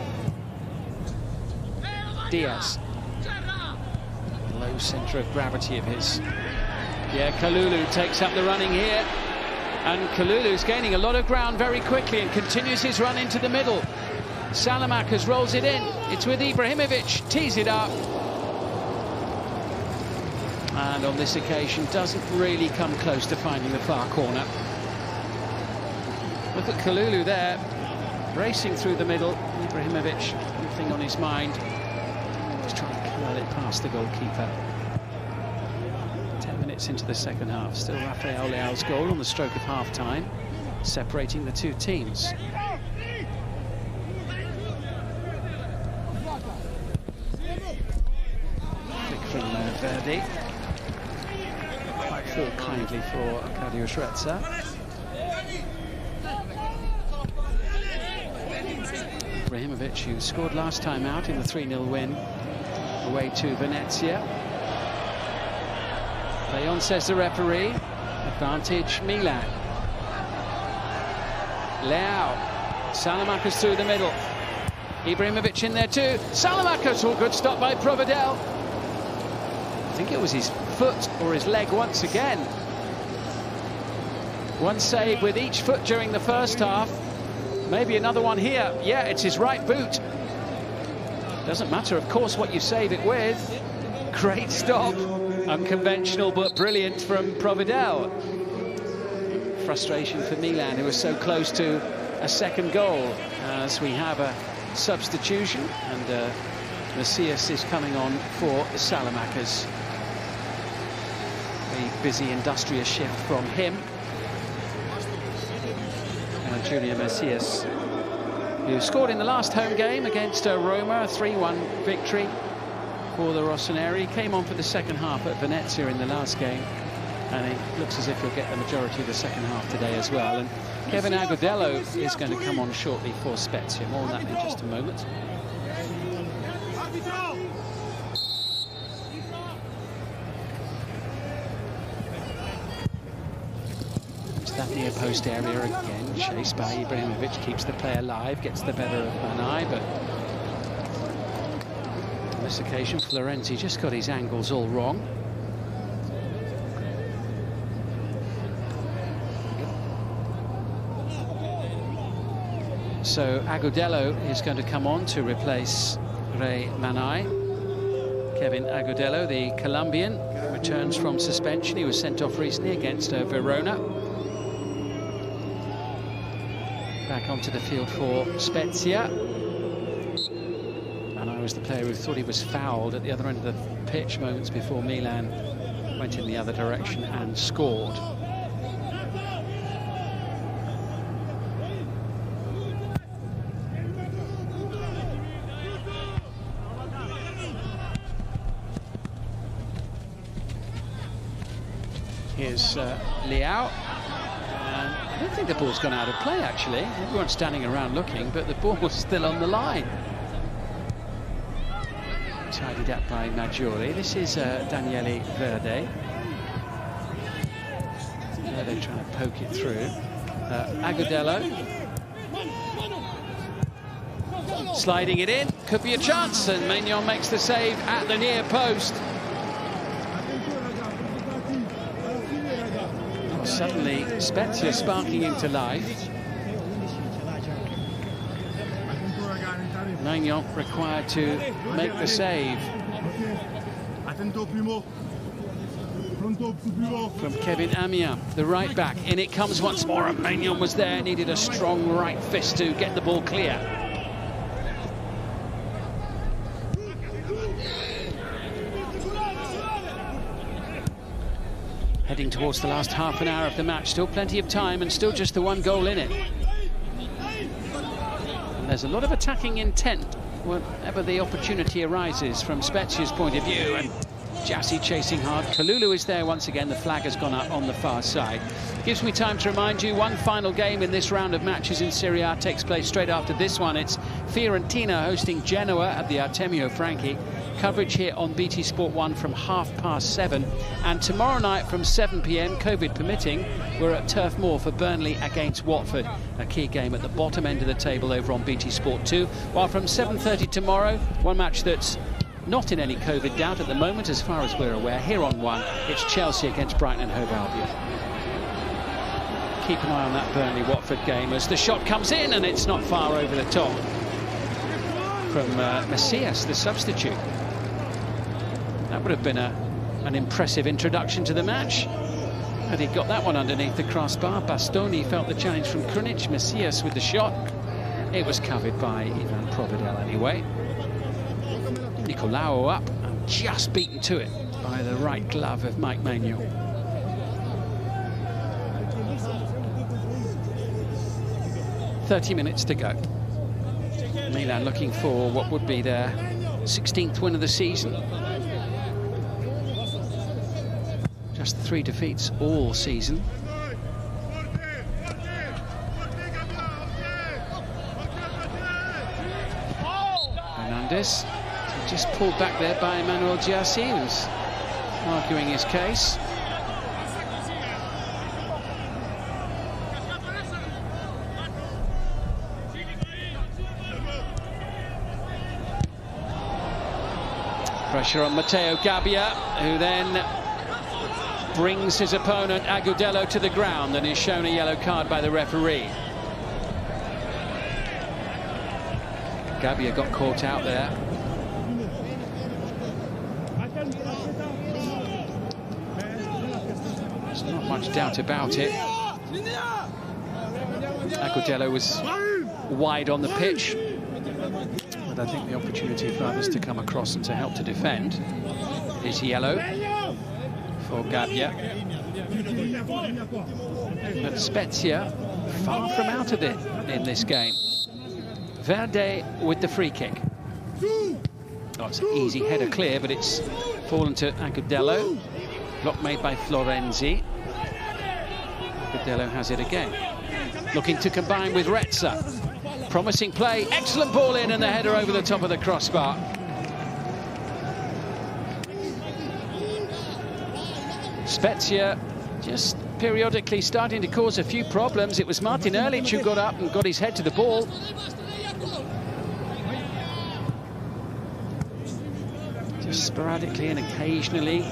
Diaz. Low centre of gravity of his. Yeah, Kalulu takes up the running here, and Kalulu's gaining a lot of ground very quickly and continues his run into the middle. Saelamaekers rolls it in. It's with Ibrahimovic, tees it up, and on this occasion doesn't really come close to finding the far corner. Look at Kalulu there, racing through the middle. Ibrahimovic, nothing on his mind. Just trying to curl it past the goalkeeper. 10 minutes into the second half. Still Rafael Leao's goal on the stroke of half-time, separating the 2 teams. Flick from Verde. Quite fought kindly for Arkadiusz Rezza. Ibrahimovic, who scored last time out in the 3-0 win away to Venezia. Play on, says the referee. Advantage Milan. Leao. Saelamaekers through the middle. Ibrahimovic in there too. Saelamaekers, all good stop by Provedel. I think it was his foot or his leg once again. One save with each foot during the first half. Maybe another one here. Yeah, it's his right boot. Doesn't matter, of course, what you save it with. Great stop. Unconventional, but brilliant from Provedel. Frustration for Milan, who was so close to a second goal, as we have a substitution, and Messias is coming on for Saelamaekers. A busy, industrious shift from him. And Junior Messias, who scored in the last home game against Roma, a 3-1 victory for the Rossoneri. Came on for the second half at Venezia in the last game, and it looks as if he'll get the majority of the second half today as well. And Kevin Agudelo is going to come on shortly for Spezia. More on that in just a moment. That near post area again, chased by Ibrahimovic, keeps the play alive, gets the better of Manai, but on this occasion Florenzi just got his angles all wrong. So Agudelo is going to come on to replace Manai. Kevin Agudelo, the Colombian, returns from suspension. He was sent off recently against Verona. Back onto the field for Spezia. And I was the player who thought he was fouled at the other end of the pitch moments before Milan went in the other direction and scored. Here's Leao. I don't think the ball's gone out of play, actually. Everyone's standing around looking, but the ball was still on the line. Tidied up by Maggiore. This is Daniele Verde. Verde trying to poke it through. Agudelo. Sliding it in. Could be a chance, and Maignan makes the save at the near post. Suddenly, Spezia sparking into life. Maignan required to make the save. From Kevin Amian, the right back. In it comes once more, and Maignan was there. Needed a strong right fist to get the ball clear. Heading towards the last half an hour of the match. Still plenty of time and still just the one goal in it. And there's a lot of attacking intent whenever the opportunity arises from Spezia's point of view. And Gyasi chasing hard. Kalulu is there once again. The flag has gone up on the far side. Gives me time to remind you, one final game in this round of matches in Serie A takes place straight after this one. It's Fiorentina hosting Genoa at the Artemio Franchi. Coverage here on BT Sport 1 from 7:30. And tomorrow night from 7 p.m, COVID permitting, we're at Turf Moor for Burnley against Watford. A key game at the bottom end of the table over on BT Sport 2. While from 7:30 tomorrow, one match that's not in any COVID doubt at the moment, as far as we're aware, here on 1, it's Chelsea against Brighton and Hove Albion. Keep an eye on that Burnley-Watford game as the shot comes in, and it's not far over the top from Messias, the substitute. That would have been an impressive introduction to the match. Had he got that one underneath the crossbar. Bastoni felt the challenge from Krunic. Messias with the shot. It was covered by Ivan Provedel anyway. Nikolaou up and just beaten to it by the right glove of Mike Maignan. .30 minutes to go. Milan looking for what would be their 16th win of the season. Just 3 defeats all season. Hernandez just pulled back there by Emmanuel Gyasi, who's arguing his case. Pressure on Matteo Gabbia, who then brings his opponent Agudelo to the ground and is shown a yellow card by the referee. Gabbia got caught out there. There's not much doubt about it. Agudelo was wide on the pitch. But I think the opportunity for others to come across and to help to defend is yellow for Gabbia. But Spezia far from out of it in this game. Verde with the free kick. Oh, it's an easy header clear, but it's fallen to Agudelo. Block made by Florenzi. Agudelo has it again. Looking to combine with Retza. Promising play, excellent ball in, and the header over the top of the crossbar. Spezia just periodically starting to cause a few problems. It was Martin Erlic who got up and got his head to the ball. Just sporadically and occasionally,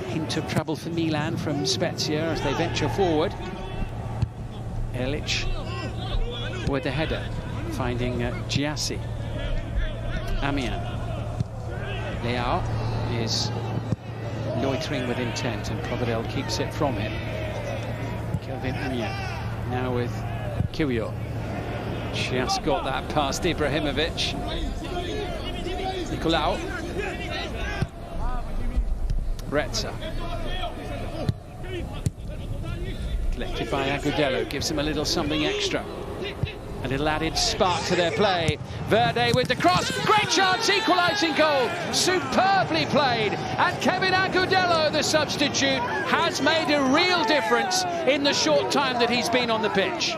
hint of trouble for Milan from Spezia as they venture forward. Erlic with the header, finding Gyasi. Amian. Leao is loitering with intent, and Provedel keeps it from him. Amian now with Kyriou. Just got that past Ibrahimovic. Nikolaou. Retza. Collected by Agudelo, gives him a little something extra. A little added spark to their play. Verde with the cross, great chance, equalising goal. Superbly played, and Kevin Agudelo, the substitute, has made a real difference in the short time that he's been on the pitch.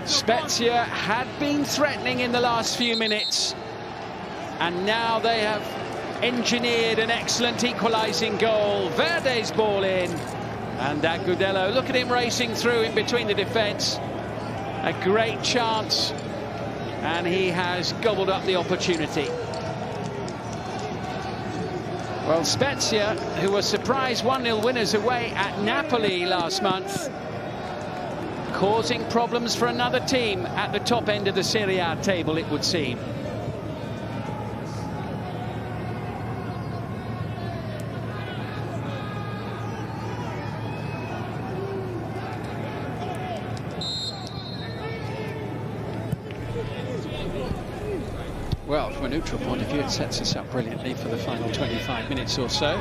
Spezia had been threatening in the last few minutes, and now they have engineered an excellent equalising goal. Verde's ball in, and Agudelo, look at him racing through in between the defence. A great chance, and he has gobbled up the opportunity. Well, Spezia, who were surprise 1-0 winners away at Napoli last month, causing problems for another team at the top end of the Serie A table, it would seem. Well, from a neutral point of view, it sets us up brilliantly for the final 25 minutes or so.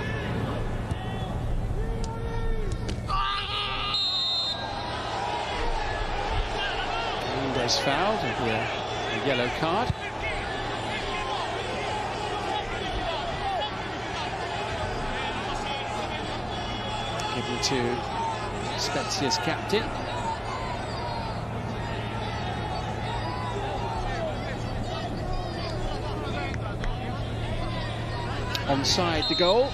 Hernandez fouled with a yellow card. Given to Spezia's captain. Onside the goal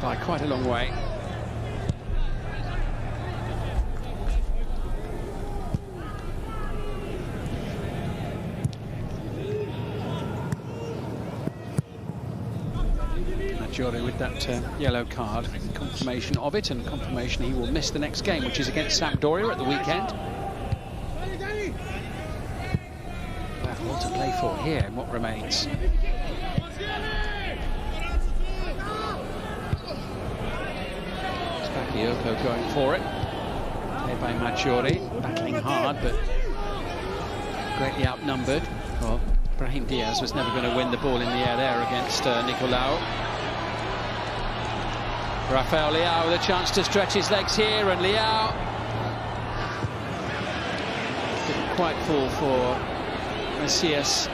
by quite a long way. Marcatori with that yellow card, confirmation of it, and confirmation he will miss the next game, which is against Sampdoria at the weekend. We'll have more to play for here in what remains. Bakayoko going for it. Played by Marcatori, battling hard, but greatly outnumbered. Well, Diaz was never going to win the ball in the air there against Nikolaou. Rafael Leao with a chance to stretch his legs here, and Leao didn't quite fall for Messias.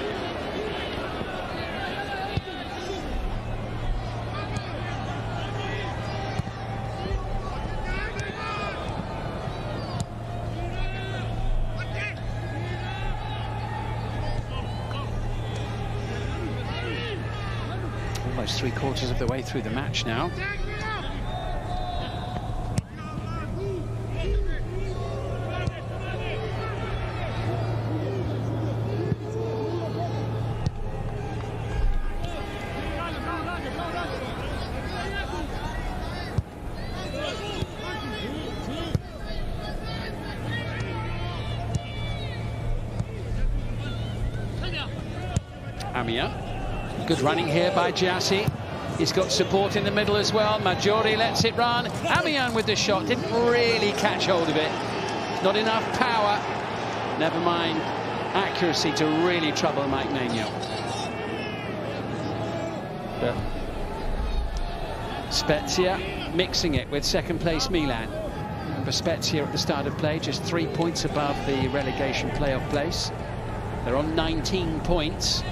Almost 3/4 of the way through the match now. Amian. Good running here by Gyasi. He's got support in the middle as well. Marcatori lets it run. Amian with the shot. Didn't really catch hold of it. Not enough power. Never mind accuracy to really trouble Maignan. But Spezia mixing it with second place Milan. Remember, Spezia at the start of play just 3 points above the relegation playoff place. They're on 19 points.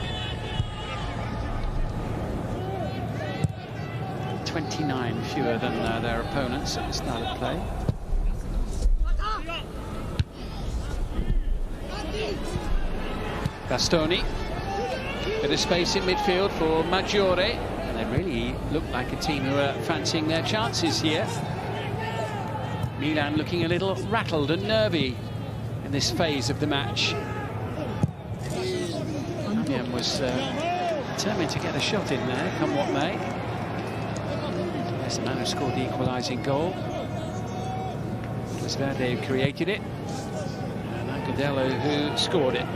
29 fewer than their opponents at the start of play. Bastoni. Bit of space in midfield for Marcatori. And they really look like a team who are fancying their chances here. Milan looking a little rattled and nervy in this phase of the match. Amian was determined to get a shot in there, come what may. There's the man who scored the equalising goal. It was Verde who created it, and Agudelo who scored it.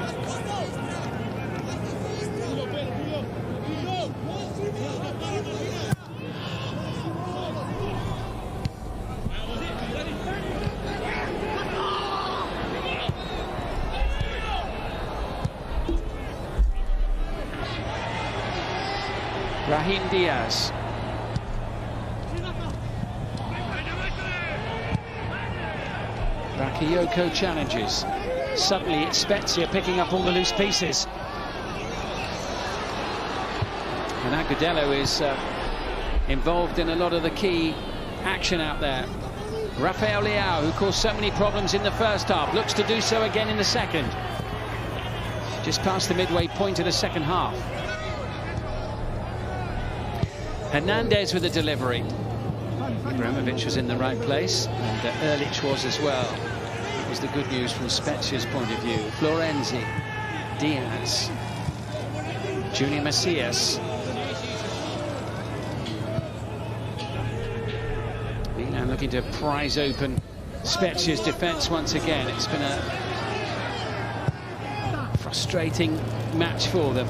Diaz. Bakayoko challenges. Suddenly it's Spezia picking up all the loose pieces. And Agudelo is involved in a lot of the key action out there. Rafael Leao, who caused so many problems in the first half, looks to do so again in the second. Just past the midway point of the second half. Hernandez with the delivery. Ibrahimovic was in the right place, and Erlic was as well. That was the good news from Spezia's point of view. Florenzi, Diaz, Junior Messias. Milan looking to prise open Spezia's defence once again. It's been a frustrating match for them.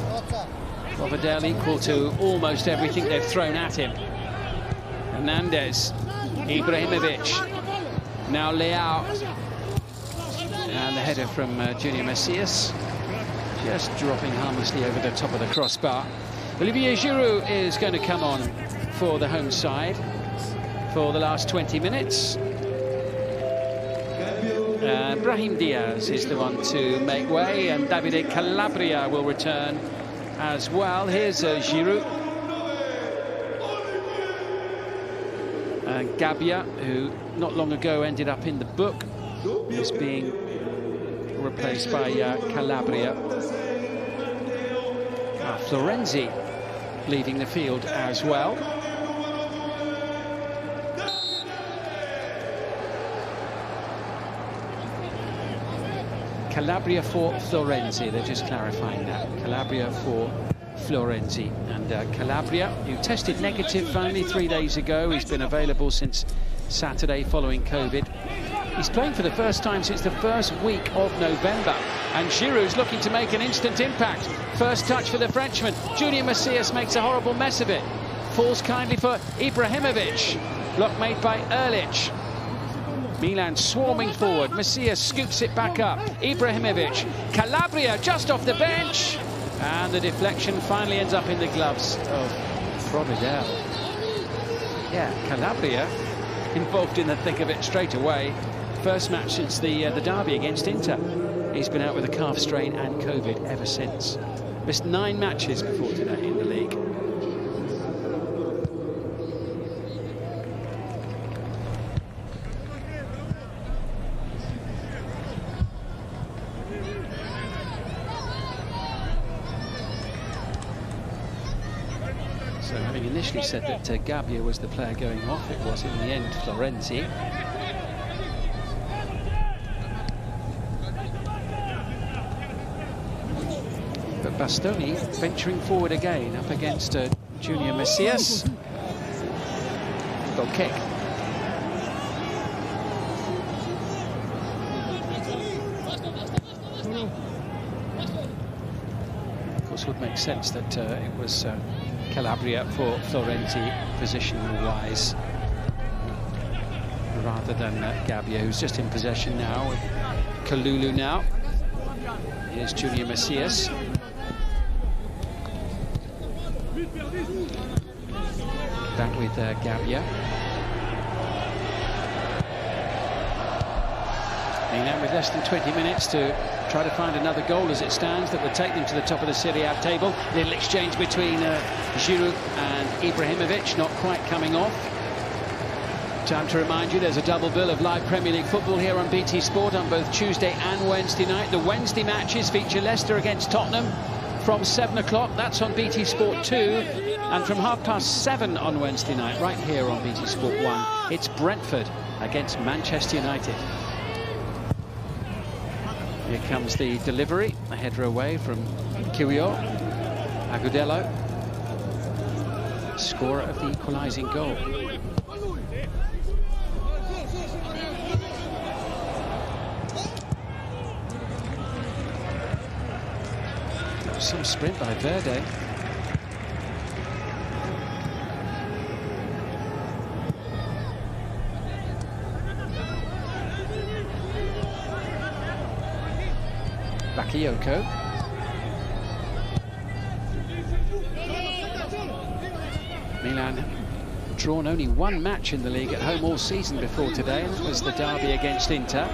Provedel equal to almost everything they've thrown at him. Hernandez, Ibrahimovic, now Leao, and the header from Junior Messias, just dropping harmlessly over the top of the crossbar. Olivier Giroud is going to come on for the home side for the last 20 minutes. Brahim Diaz is the one to make way, and Davide Calabria will return as well. Here's Giroud. Gabbia, who not long ago ended up in the book, is being replaced by Calabria. Florenzi leading the field as well. Calabria for Florenzi, they're just clarifying that. Calabria for Florenzi. And Calabria, who tested negative only 3 days ago, he's been available since Saturday following COVID. He's playing for the first time since the first week of November. And Giroud's looking to make an instant impact. First touch for the Frenchman. Junior Messias makes a horrible mess of it. Falls kindly for Ibrahimovic. Block made by Erlic. Milan swarming forward. Messias scoops it back up. Ibrahimovic. Calabria just off the bench. And the deflection finally ends up in the gloves of Provedel. Yeah, Calabria involved in the thick of it straight away. First match since the derby against Inter. He's been out with a calf strain and COVID ever since. Missed 9 matches before today in the league. So having initially said that Gabbia was the player going off, it was in the end Florenzi. But Bastoni venturing forward again up against Junior Messias. Goal kick. Of course, would make sense that it was Calabria for Florenzi, positional-wise, rather than Gabbia, who's just in possession now. With Kalulu now. Here's Junior Messias. Back with Gabbia. Milan with less than 20 minutes to try to find another goal as it stands that would take them to the top of the Serie A table. Little exchange between Giroud and Ibrahimovic, not quite coming off. Time to remind you there's a double bill of live Premier League football here on BT Sport on both Tuesday and Wednesday night. The Wednesday matches feature Leicester against Tottenham from 7 o'clock. That's on BT Sport 2. And from 7:30 on Wednesday night, right here on BT Sport 1, it's Brentford against Manchester United. Here comes the delivery, a header away from Kiwior. Agudelo, scorer of the equalising goal. That was some sprint by Verde. Bakayoko. Milan drawn only one match in the league at home all season before today, and that was the derby against Inter.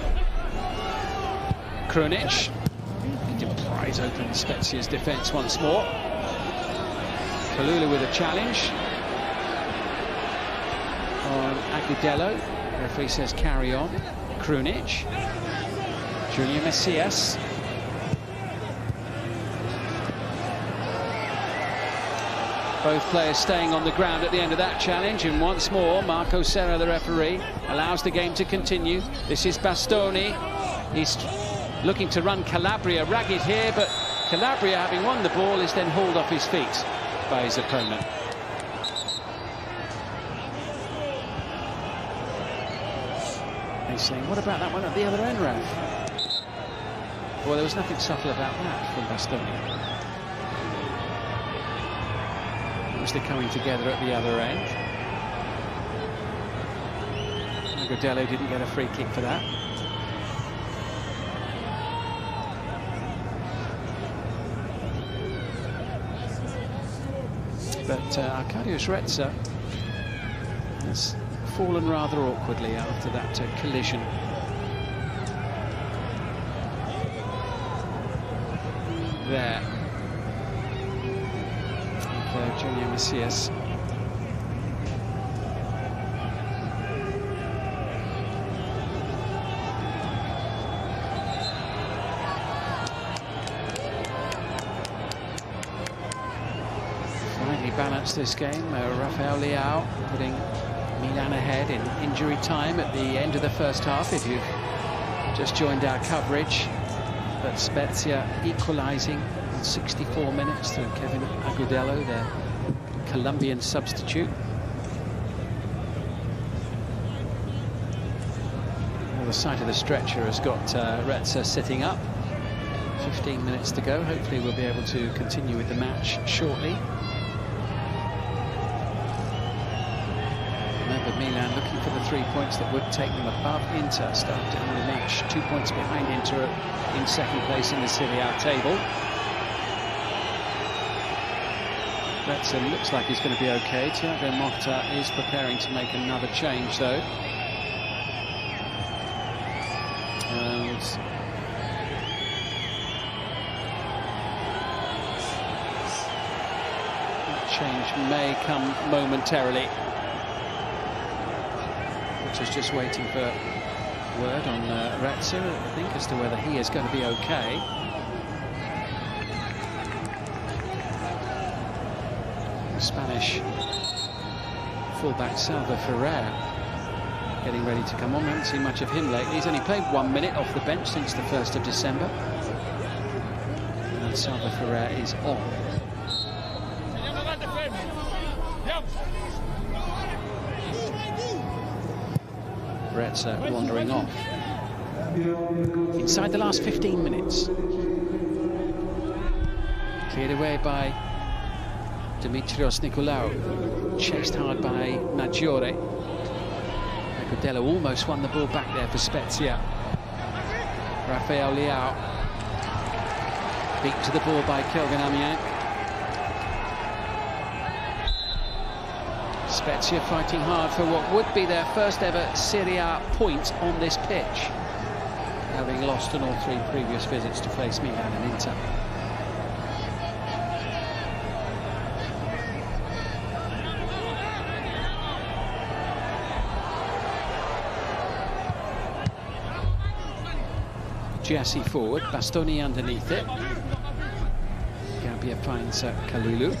Krunic pries open Spezia's defence once more. Kalulu with a challenge on Agudelo. The referee says carry on. Krunic. Junior Messias. Both players staying on the ground at the end of that challenge, and once more Marco Serra, the referee, allows the game to continue. This is Bastoni. He's looking to run Calabria ragged here, but Calabria, having won the ball, is then hauled off his feet by his opponent. He's saying, what about that one at the other end, Raf? Well, there was nothing subtle about that from Bastoni. They're coming together at the other end. Agudelo didn't get a free kick for that. But Arkadiusz Retzer has fallen rather awkwardly after that collision. There. Junior Messias. Finally balanced this game. Rafael Leao putting Milan ahead in injury time at the end of the first half, if you've just joined our coverage. But Spezia equalising in 64 minutes through Kevin Agudelo, their Colombian substitute. Well, the sight of the stretcher has got Retzer sitting up. 15 minutes to go. Hopefully we'll be able to continue with the match shortly. Remember, Milan looking for the 3 points that would take them above Inter, starting the match 2 points behind Inter in second place in the Serie A table. Retzer looks like he's going to be okay. Thiago Motta is preparing to make another change, though. And that change may come momentarily. Which is just waiting for word on Retzer, I think, as to whether he is going to be okay. The Spanish fullback Salva Ferrer getting ready to come on. I haven't seen much of him lately. He's only played 1 minute off the bench since the 1st of December. And Salva Ferrer is on. Retzer wandering off. Inside the last 15 minutes. Cleared away by Dimitrios Nikolaou, chased hard by Maggiore. Agudelo almost won the ball back there for Spezia. Rafael Leao, beat to the ball by Amian. Spezia fighting hard for what would be their first ever Serie A point on this pitch, having lost on all 3 previous visits to face Milan and Inter. Gyasi forward, Bastoni underneath it. Gabbia finds Kalulu,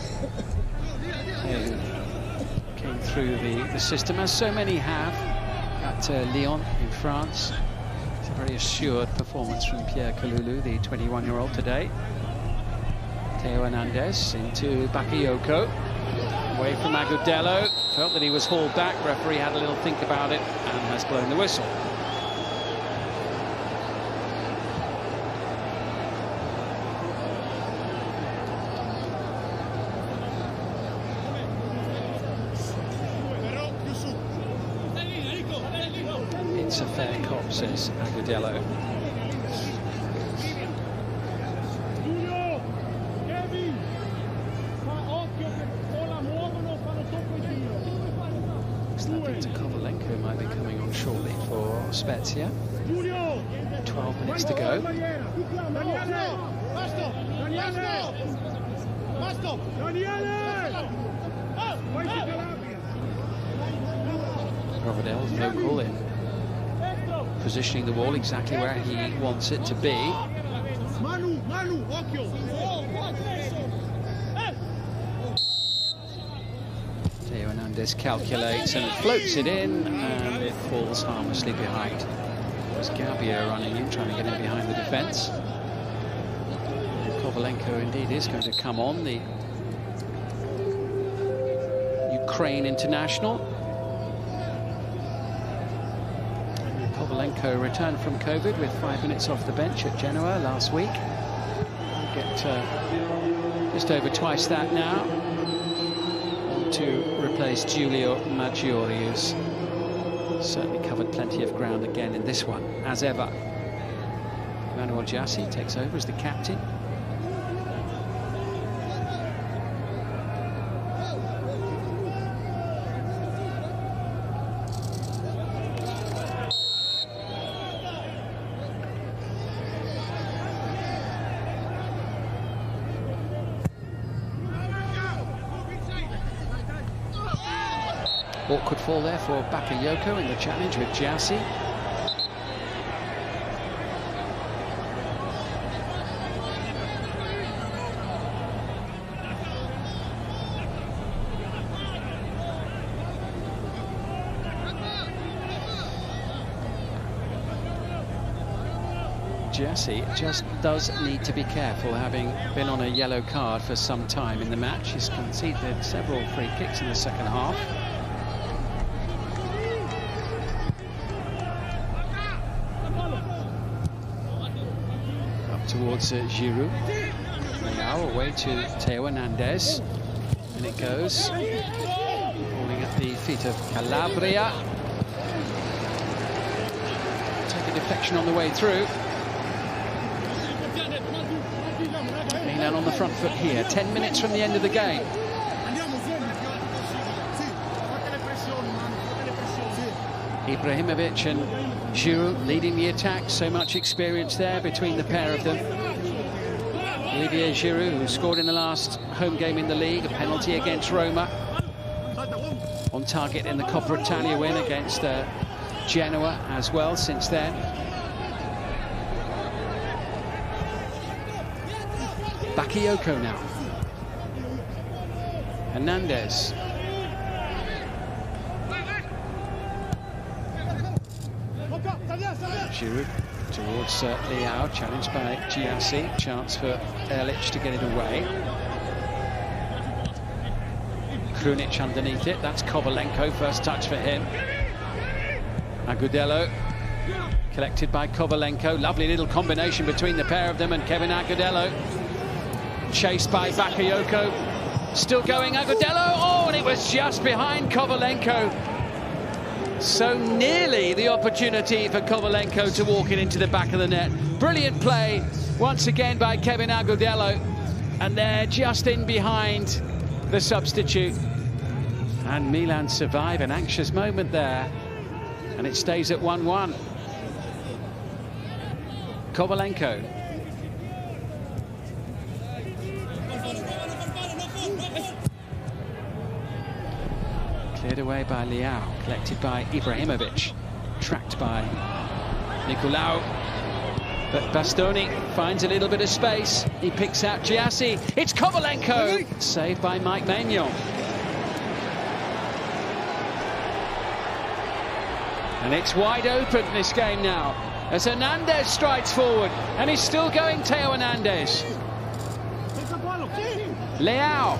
who came through the system, as so many have, at Lyon in France. It's a very assured performance from Pierre Kalulu, the 21-year-old today. Theo Hernandez into Bakayoko, away from Agudelo. Felt that he was hauled back. Referee had a little think about it and has blown the whistle. It's a fair cop, says Agudelo. Who might be coming on shortly for Spezia. 12 minutes to go. Provedel, local, in positioning the wall exactly where he wants it to be. Hernandez calculates and floats it in, and it falls harmlessly behind. There's Gabbia running in, trying to get in behind the defence. Kovalenko indeed is going to come on, the Ukraine international. Kovalenko returned from COVID with 5 minutes off the bench at Genoa last week. Get just over twice that now, to replace Giulio Maggiore, who's certainly covered plenty of ground again in this one, as ever. Gyasi takes over as the captain. Awkward fall there for Bakayoko in the challenge with Gyasi. Gyasi just does need to be careful, having been on a yellow card for some time in the match. He's conceded several free kicks in the second half. Towards Giroud. Now away to Theo Hernandez. And it goes. Falling at the feet of Calabria. Take a deflection on the way through. Milan on the front foot here. 10 minutes from the end of the game. Ibrahimovic and Giroud leading the attack. So much experience there between the pair of them. Olivier Giroud, who scored in the last home game in the league, a penalty against Roma. On target in the Coppa Italia win against Genoa as well since then. Bakayoko now. Hernandez. Giroud towards Leao, challenged by Gyasi. Chance for Erlic to get it away. Krunic underneath it. That's Kovalenko. First touch for him. Agudelo. Collected by Kovalenko. Lovely little combination between the pair of them and Kevin Agudelo. Chased by Bakayoko. Still going, Agudelo. Oh, and it was just behind Kovalenko. So nearly the opportunity for Kovalenko to walk it into the back of the net. Brilliant play once again by Kevin Agudelo. And they're just in behind the substitute. And Milan survive an anxious moment there. And it stays at 1-1. Kovalenko. Cleared away by Leao, collected by Ibrahimovic, tracked by Nikolaou. But Bastoni finds a little bit of space. He picks out Gyasi. It's Kovalenko, saved by Maignan. And it's wide open, this game now, as Hernandez strides forward. And he's still going, Theo Hernandez. Leao.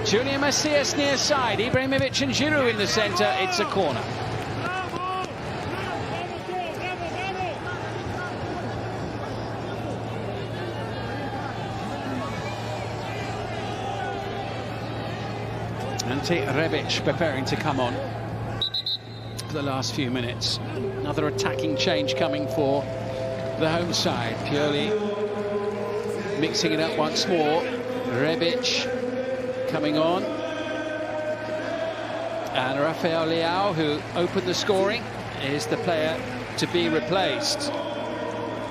Julian Messias near side, Ibrahimovic and Giroud in the centre. It's a corner. Ante Rebic preparing to come on for the last few minutes. Another attacking change coming for the home side. Pioli mixing it up once more. Rebic coming on, and Rafael Leao, who opened the scoring, is the player to be replaced.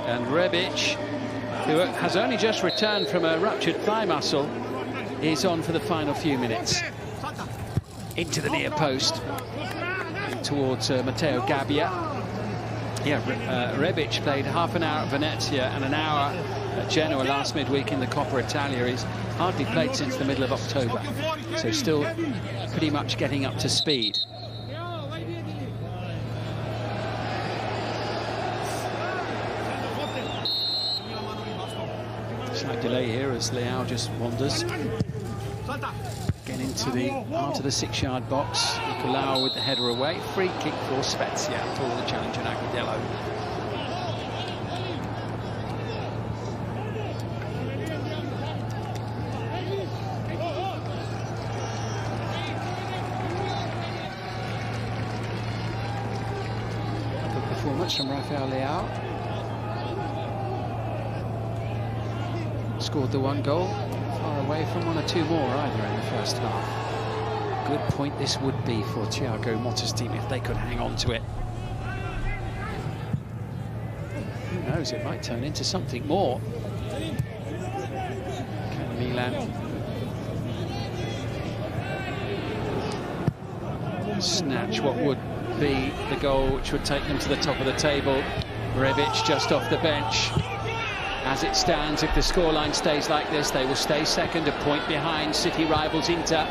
And Rebic, who has only just returned from a ruptured thigh muscle, is on for the final few minutes. Into the near post towards Matteo Gabbia. Yeah, Rebic played half an hour at Venezia and an hour at Genoa last midweek in the Coppa Italia. He's hardly played since the middle of October, so still pretty much getting up to speed. Slight delay here as Leao just wanders. Get into the heart of the 6-yard box. Nikolaou with the header away. Free kick for Spezia for the challenge in Agudelo. Good performance from Rafael Leao. Scored the 1 goal. Far away from 1 or 2 more either in the first half. Good point this would be for Thiago Motta's team if they could hang on to it. Who knows, it might turn into something more. Can Milan snatch what would be the goal which would take them to the top of the table? Rebic just off the bench. As it stands, if the scoreline stays like this, they will stay second, a point behind city rivals Inter,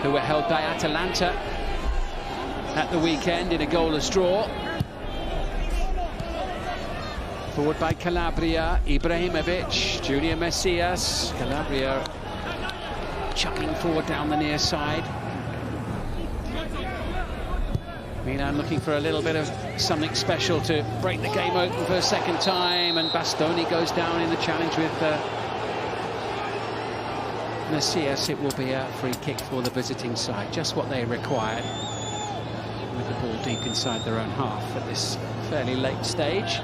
who were held by Atalanta at the weekend in a goalless draw. Forward by Calabria, Ibrahimovic, Julian Messias. Calabria chucking forward down the near side. Milan looking for a little bit of something special to break the game open for a second time, and Bastoni goes down in the challenge with Messias. It will be a free kick for the visiting side, just what they required, with the ball deep inside their own half at this fairly late stage.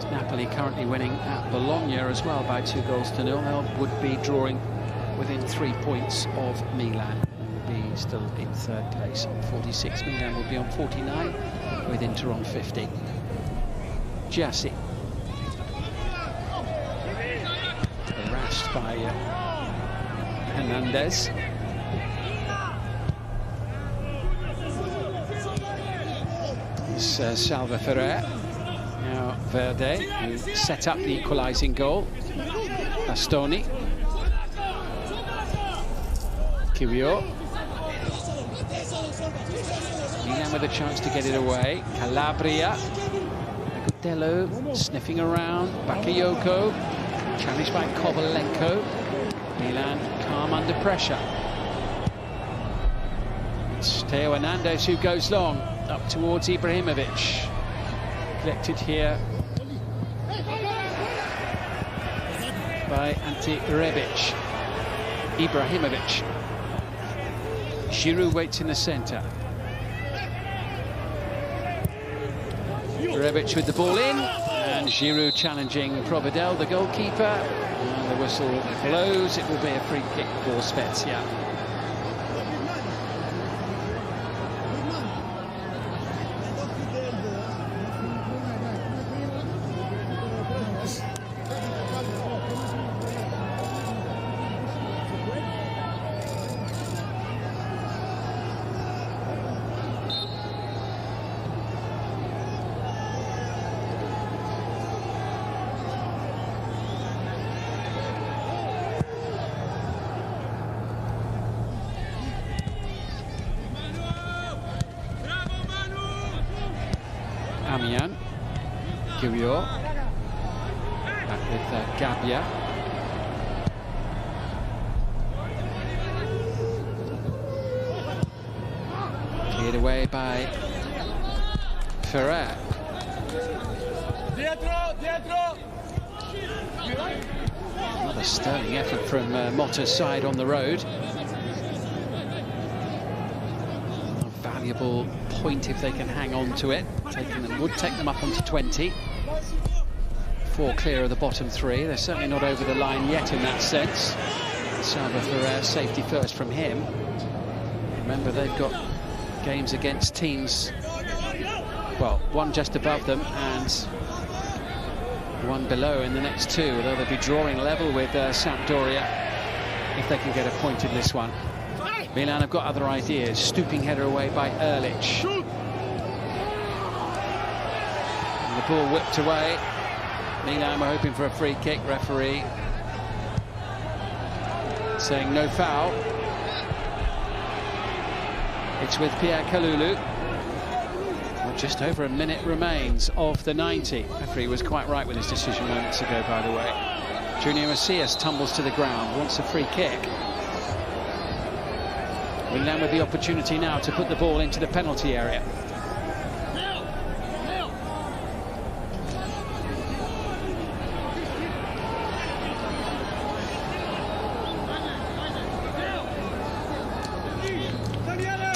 Napoli currently winning at Bologna as well by 2-0. They would be drawing within 3 points of Milan. Will be still in 3rd place on 46. Milan will be on 49 with Inter on 50. Gyasi. Harassed by Hernandez. It's Salva Ferrer. Now Verde, who set up the equalising goal. Bastoni. Kiwior. Milan with a chance to get it away. Calabria. Agudelo sniffing around. Bakayoko. Challenged by Kovalenko. Milan calm under pressure. It's Theo Hernandez who goes long. Up towards Ibrahimovic. Collected here by Rebic. Ibrahimovic. Giroud waits in the centre. Rebic with the ball in, and Giroud challenging Provedel, the goalkeeper. And the whistle blows. It will be a free kick for Spezia. Amian, Gyasi, back with Gabbia. Cleared away by Ferrer. Another sterling effort from Motta's side on the road. A valuable point if they can hang on to it. Would take them up onto 20. 4 clear of the bottom 3. They're certainly not over the line yet in that sense. Salva Ferrer, safety first from him. Remember, they've got games against teams, well, one just above them and one below in the next 2, although they'll be drawing level with Sampdoria if they can get a point in this one. Milan have got other ideas. Stooping header away by Erlic. And the ball whipped away. Milan were hoping for a free kick. Referee saying no foul. It's with Pierre Kalulu. Well, just over a minute remains of the 90. Referee was quite right with his decision moments ago, by the way. Junior Messias tumbles to the ground, wants a free kick. Milan with the opportunity now to put the ball into the penalty area.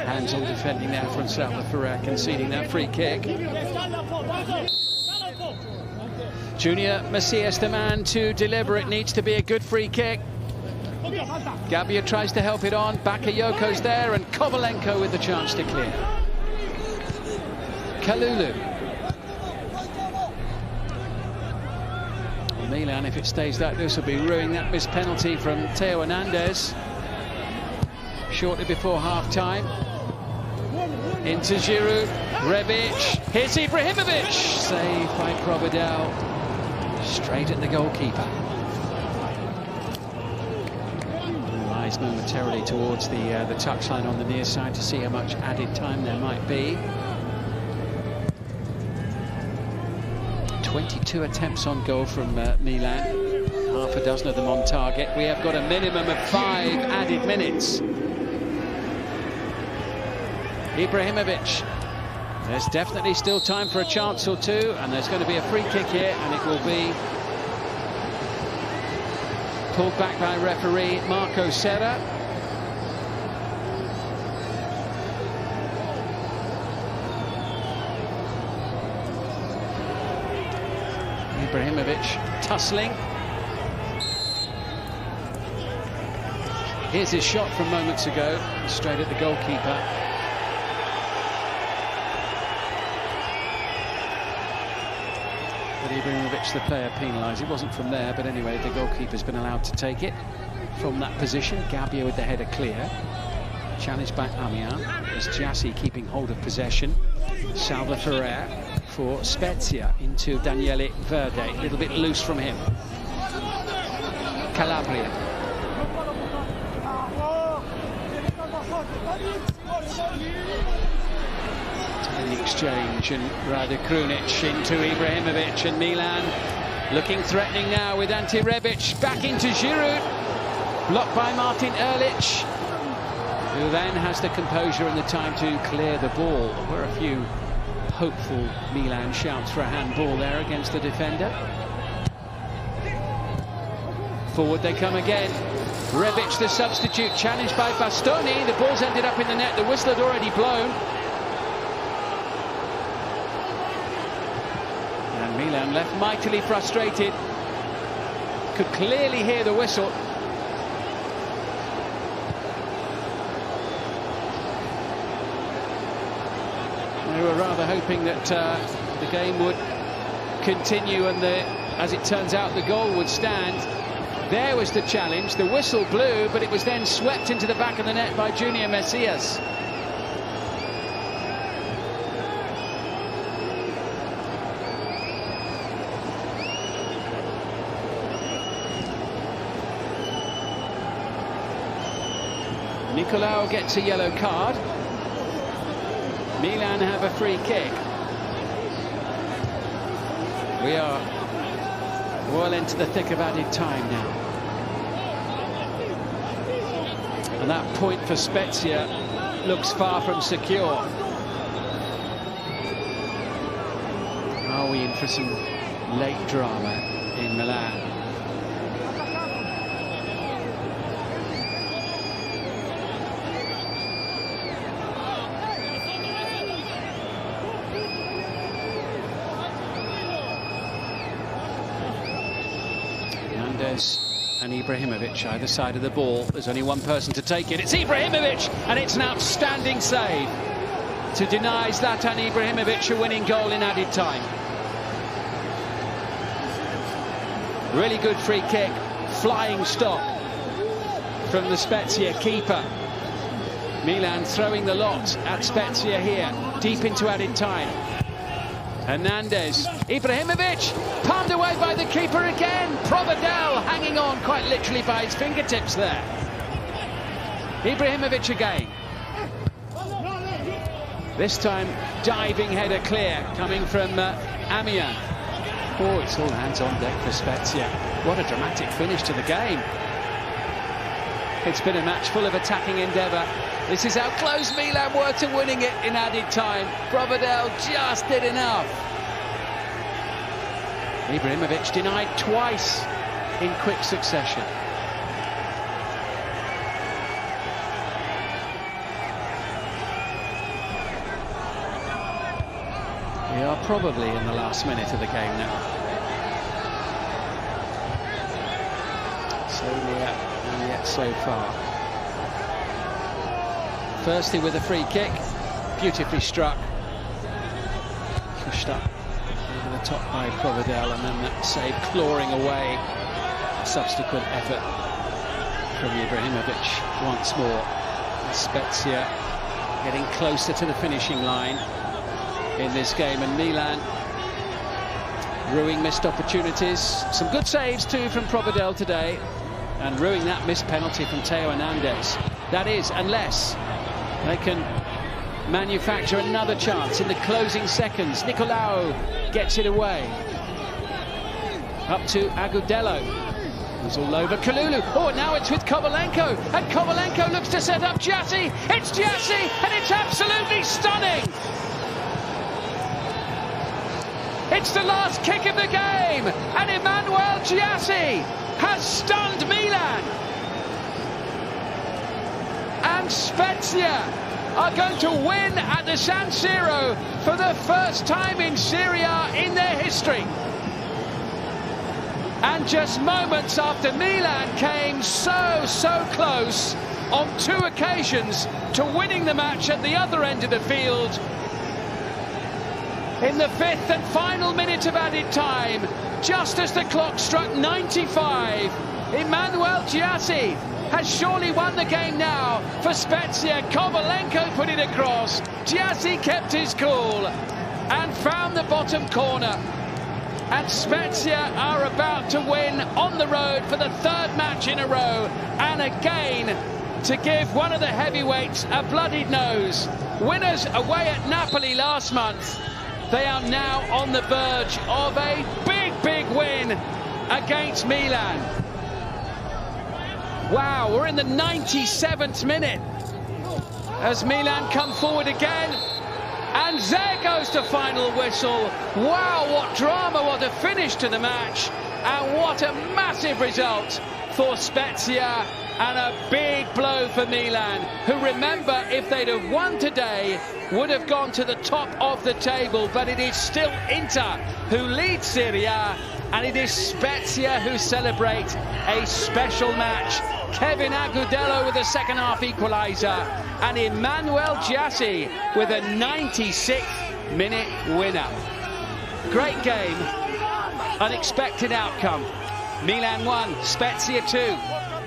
Hands on defending there from Salva Ferrer, conceding that free kick. Junior Messias, the man to deliver. It needs to be a good free kick. Gabbia tries to help it on. Bakayoko's there, and Kovalenko with the chance to clear. Kalulu. Well, Milan, if it stays like this, will be ruining that missed penalty from Theo Hernandez shortly before half-time. Into Giroud. Rebic. Here's Ibrahimovic. Saved by Provedel. Straight at the goalkeeper. Lies momentarily towards the touchline on the near side to see how much added time there might be. 22 attempts on goal from Milan. Half a dozen of them on target. We have got a minimum of 5 added minutes. Ibrahimovic. There's definitely still time for a chance or two, and there's going to be a free kick here, and it will be pulled back by referee Marco Serra. Ibrahimovic tussling. Here's his shot from moments ago, straight at the goalkeeper. Ibrahimovic, the player, penalised. It wasn't from there, but anyway, the goalkeeper's been allowed to take it from that position. Gabbia with the header clear. Challenged by Amian. There's Gyasi keeping hold of possession. Salva Ferrer for Spezia into Daniele Verde. A little bit loose from him. Calabria. The exchange, and rather Krunic into Ibrahimovic, and Milan looking threatening now with Rebic back into Giroud, blocked by Martin Erlic, who then has the composure and the time to clear the ball. There were a few hopeful Milan shouts for a handball there against the defender. Forward they come again. Rebic, the substitute, challenged by Bastoni. The ball's ended up in the net. The whistle had already blown. And Milan left mightily frustrated. Could clearly hear the whistle. They were rather hoping that the game would continue and, as it turns out, the goal would stand. There was the challenge. The whistle blew, but it was then swept into the back of the net by Junior Messias. Nikolaou gets a yellow card. Milan have a free kick. We are well into the thick of added time now. And that point for Spezia looks far from secure. Are we in for some late drama in Milan? Hernandez and Ibrahimovic either side of the ball. There's only one person to take it. It's Ibrahimovic, and it's an outstanding save to deny Zlatan Ibrahimovic a winning goal in added time. Really good free kick, flying stop from the Spezia keeper. Milan throwing the lot at Spezia here, deep into added time. Hernandez, Ibrahimovic, palmed away by the keeper again. Provedel hanging on quite literally by his fingertips there. Ibrahimovic again. This time, diving header clear, coming from Amian. Oh, it's all hands on deck for Spezia. What a dramatic finish to the game. It's been a match full of attacking endeavour. This is how close Milan were to winning it in added time. Provedel just did enough. Ibrahimovic denied twice in quick succession. We are probably in the last minute of the game now. So near and yet so far. Firstly with a free kick, beautifully struck. Pushed up over the top by Provedel, and then that save clawing away. Subsequent effort from Ibrahimovic once more. Spezia getting closer to the finishing line in this game, and Milan ruining missed opportunities. Some good saves too from Provedel today, and ruining that missed penalty from Theo Hernandez. That is, unless they can manufacture another chance in the closing seconds. Nikolaou gets it away. Up to Agudelo. He's all over Kalulu. Oh, now it's with Kovalenko. And Kovalenko looks to set up Gyasi. It's Gyasi, and it's absolutely stunning. It's the last kick of the game, and Emmanuel Gyasi has stunned Milan. And Spezia are going to win at the San Siro for the first time in Serie A in their history. And just moments after Milan came so close on two occasions to winning the match at the other end of the field, in the fifth and final minute of added time, just as the clock struck 95, Emmanuel Gyasi has surely won the game now for Spezia. Kovalenko put it across. Gyasi kept his cool and found the bottom corner. And Spezia are about to win on the road for the third match in a row, and again to give one of the heavyweights a bloodied nose. Winners away at Napoli last month. They are now on the verge of a big win against Milan. Wow, we're in the 97th minute as Milan come forward again. And there goes the final whistle. Wow, what drama, what a finish to the match. And what a massive result for Spezia. And a big blow for Milan, who, remember, if they'd have won today, would have gone to the top of the table. But it is still Inter who lead Serie A, and it is Spezia who celebrate a special match. Kevin Agudelo with a second-half equaliser, and Emmanuel Gyasi with a 96th minute winner. Great game, unexpected outcome. Milan 1, Spezia 2.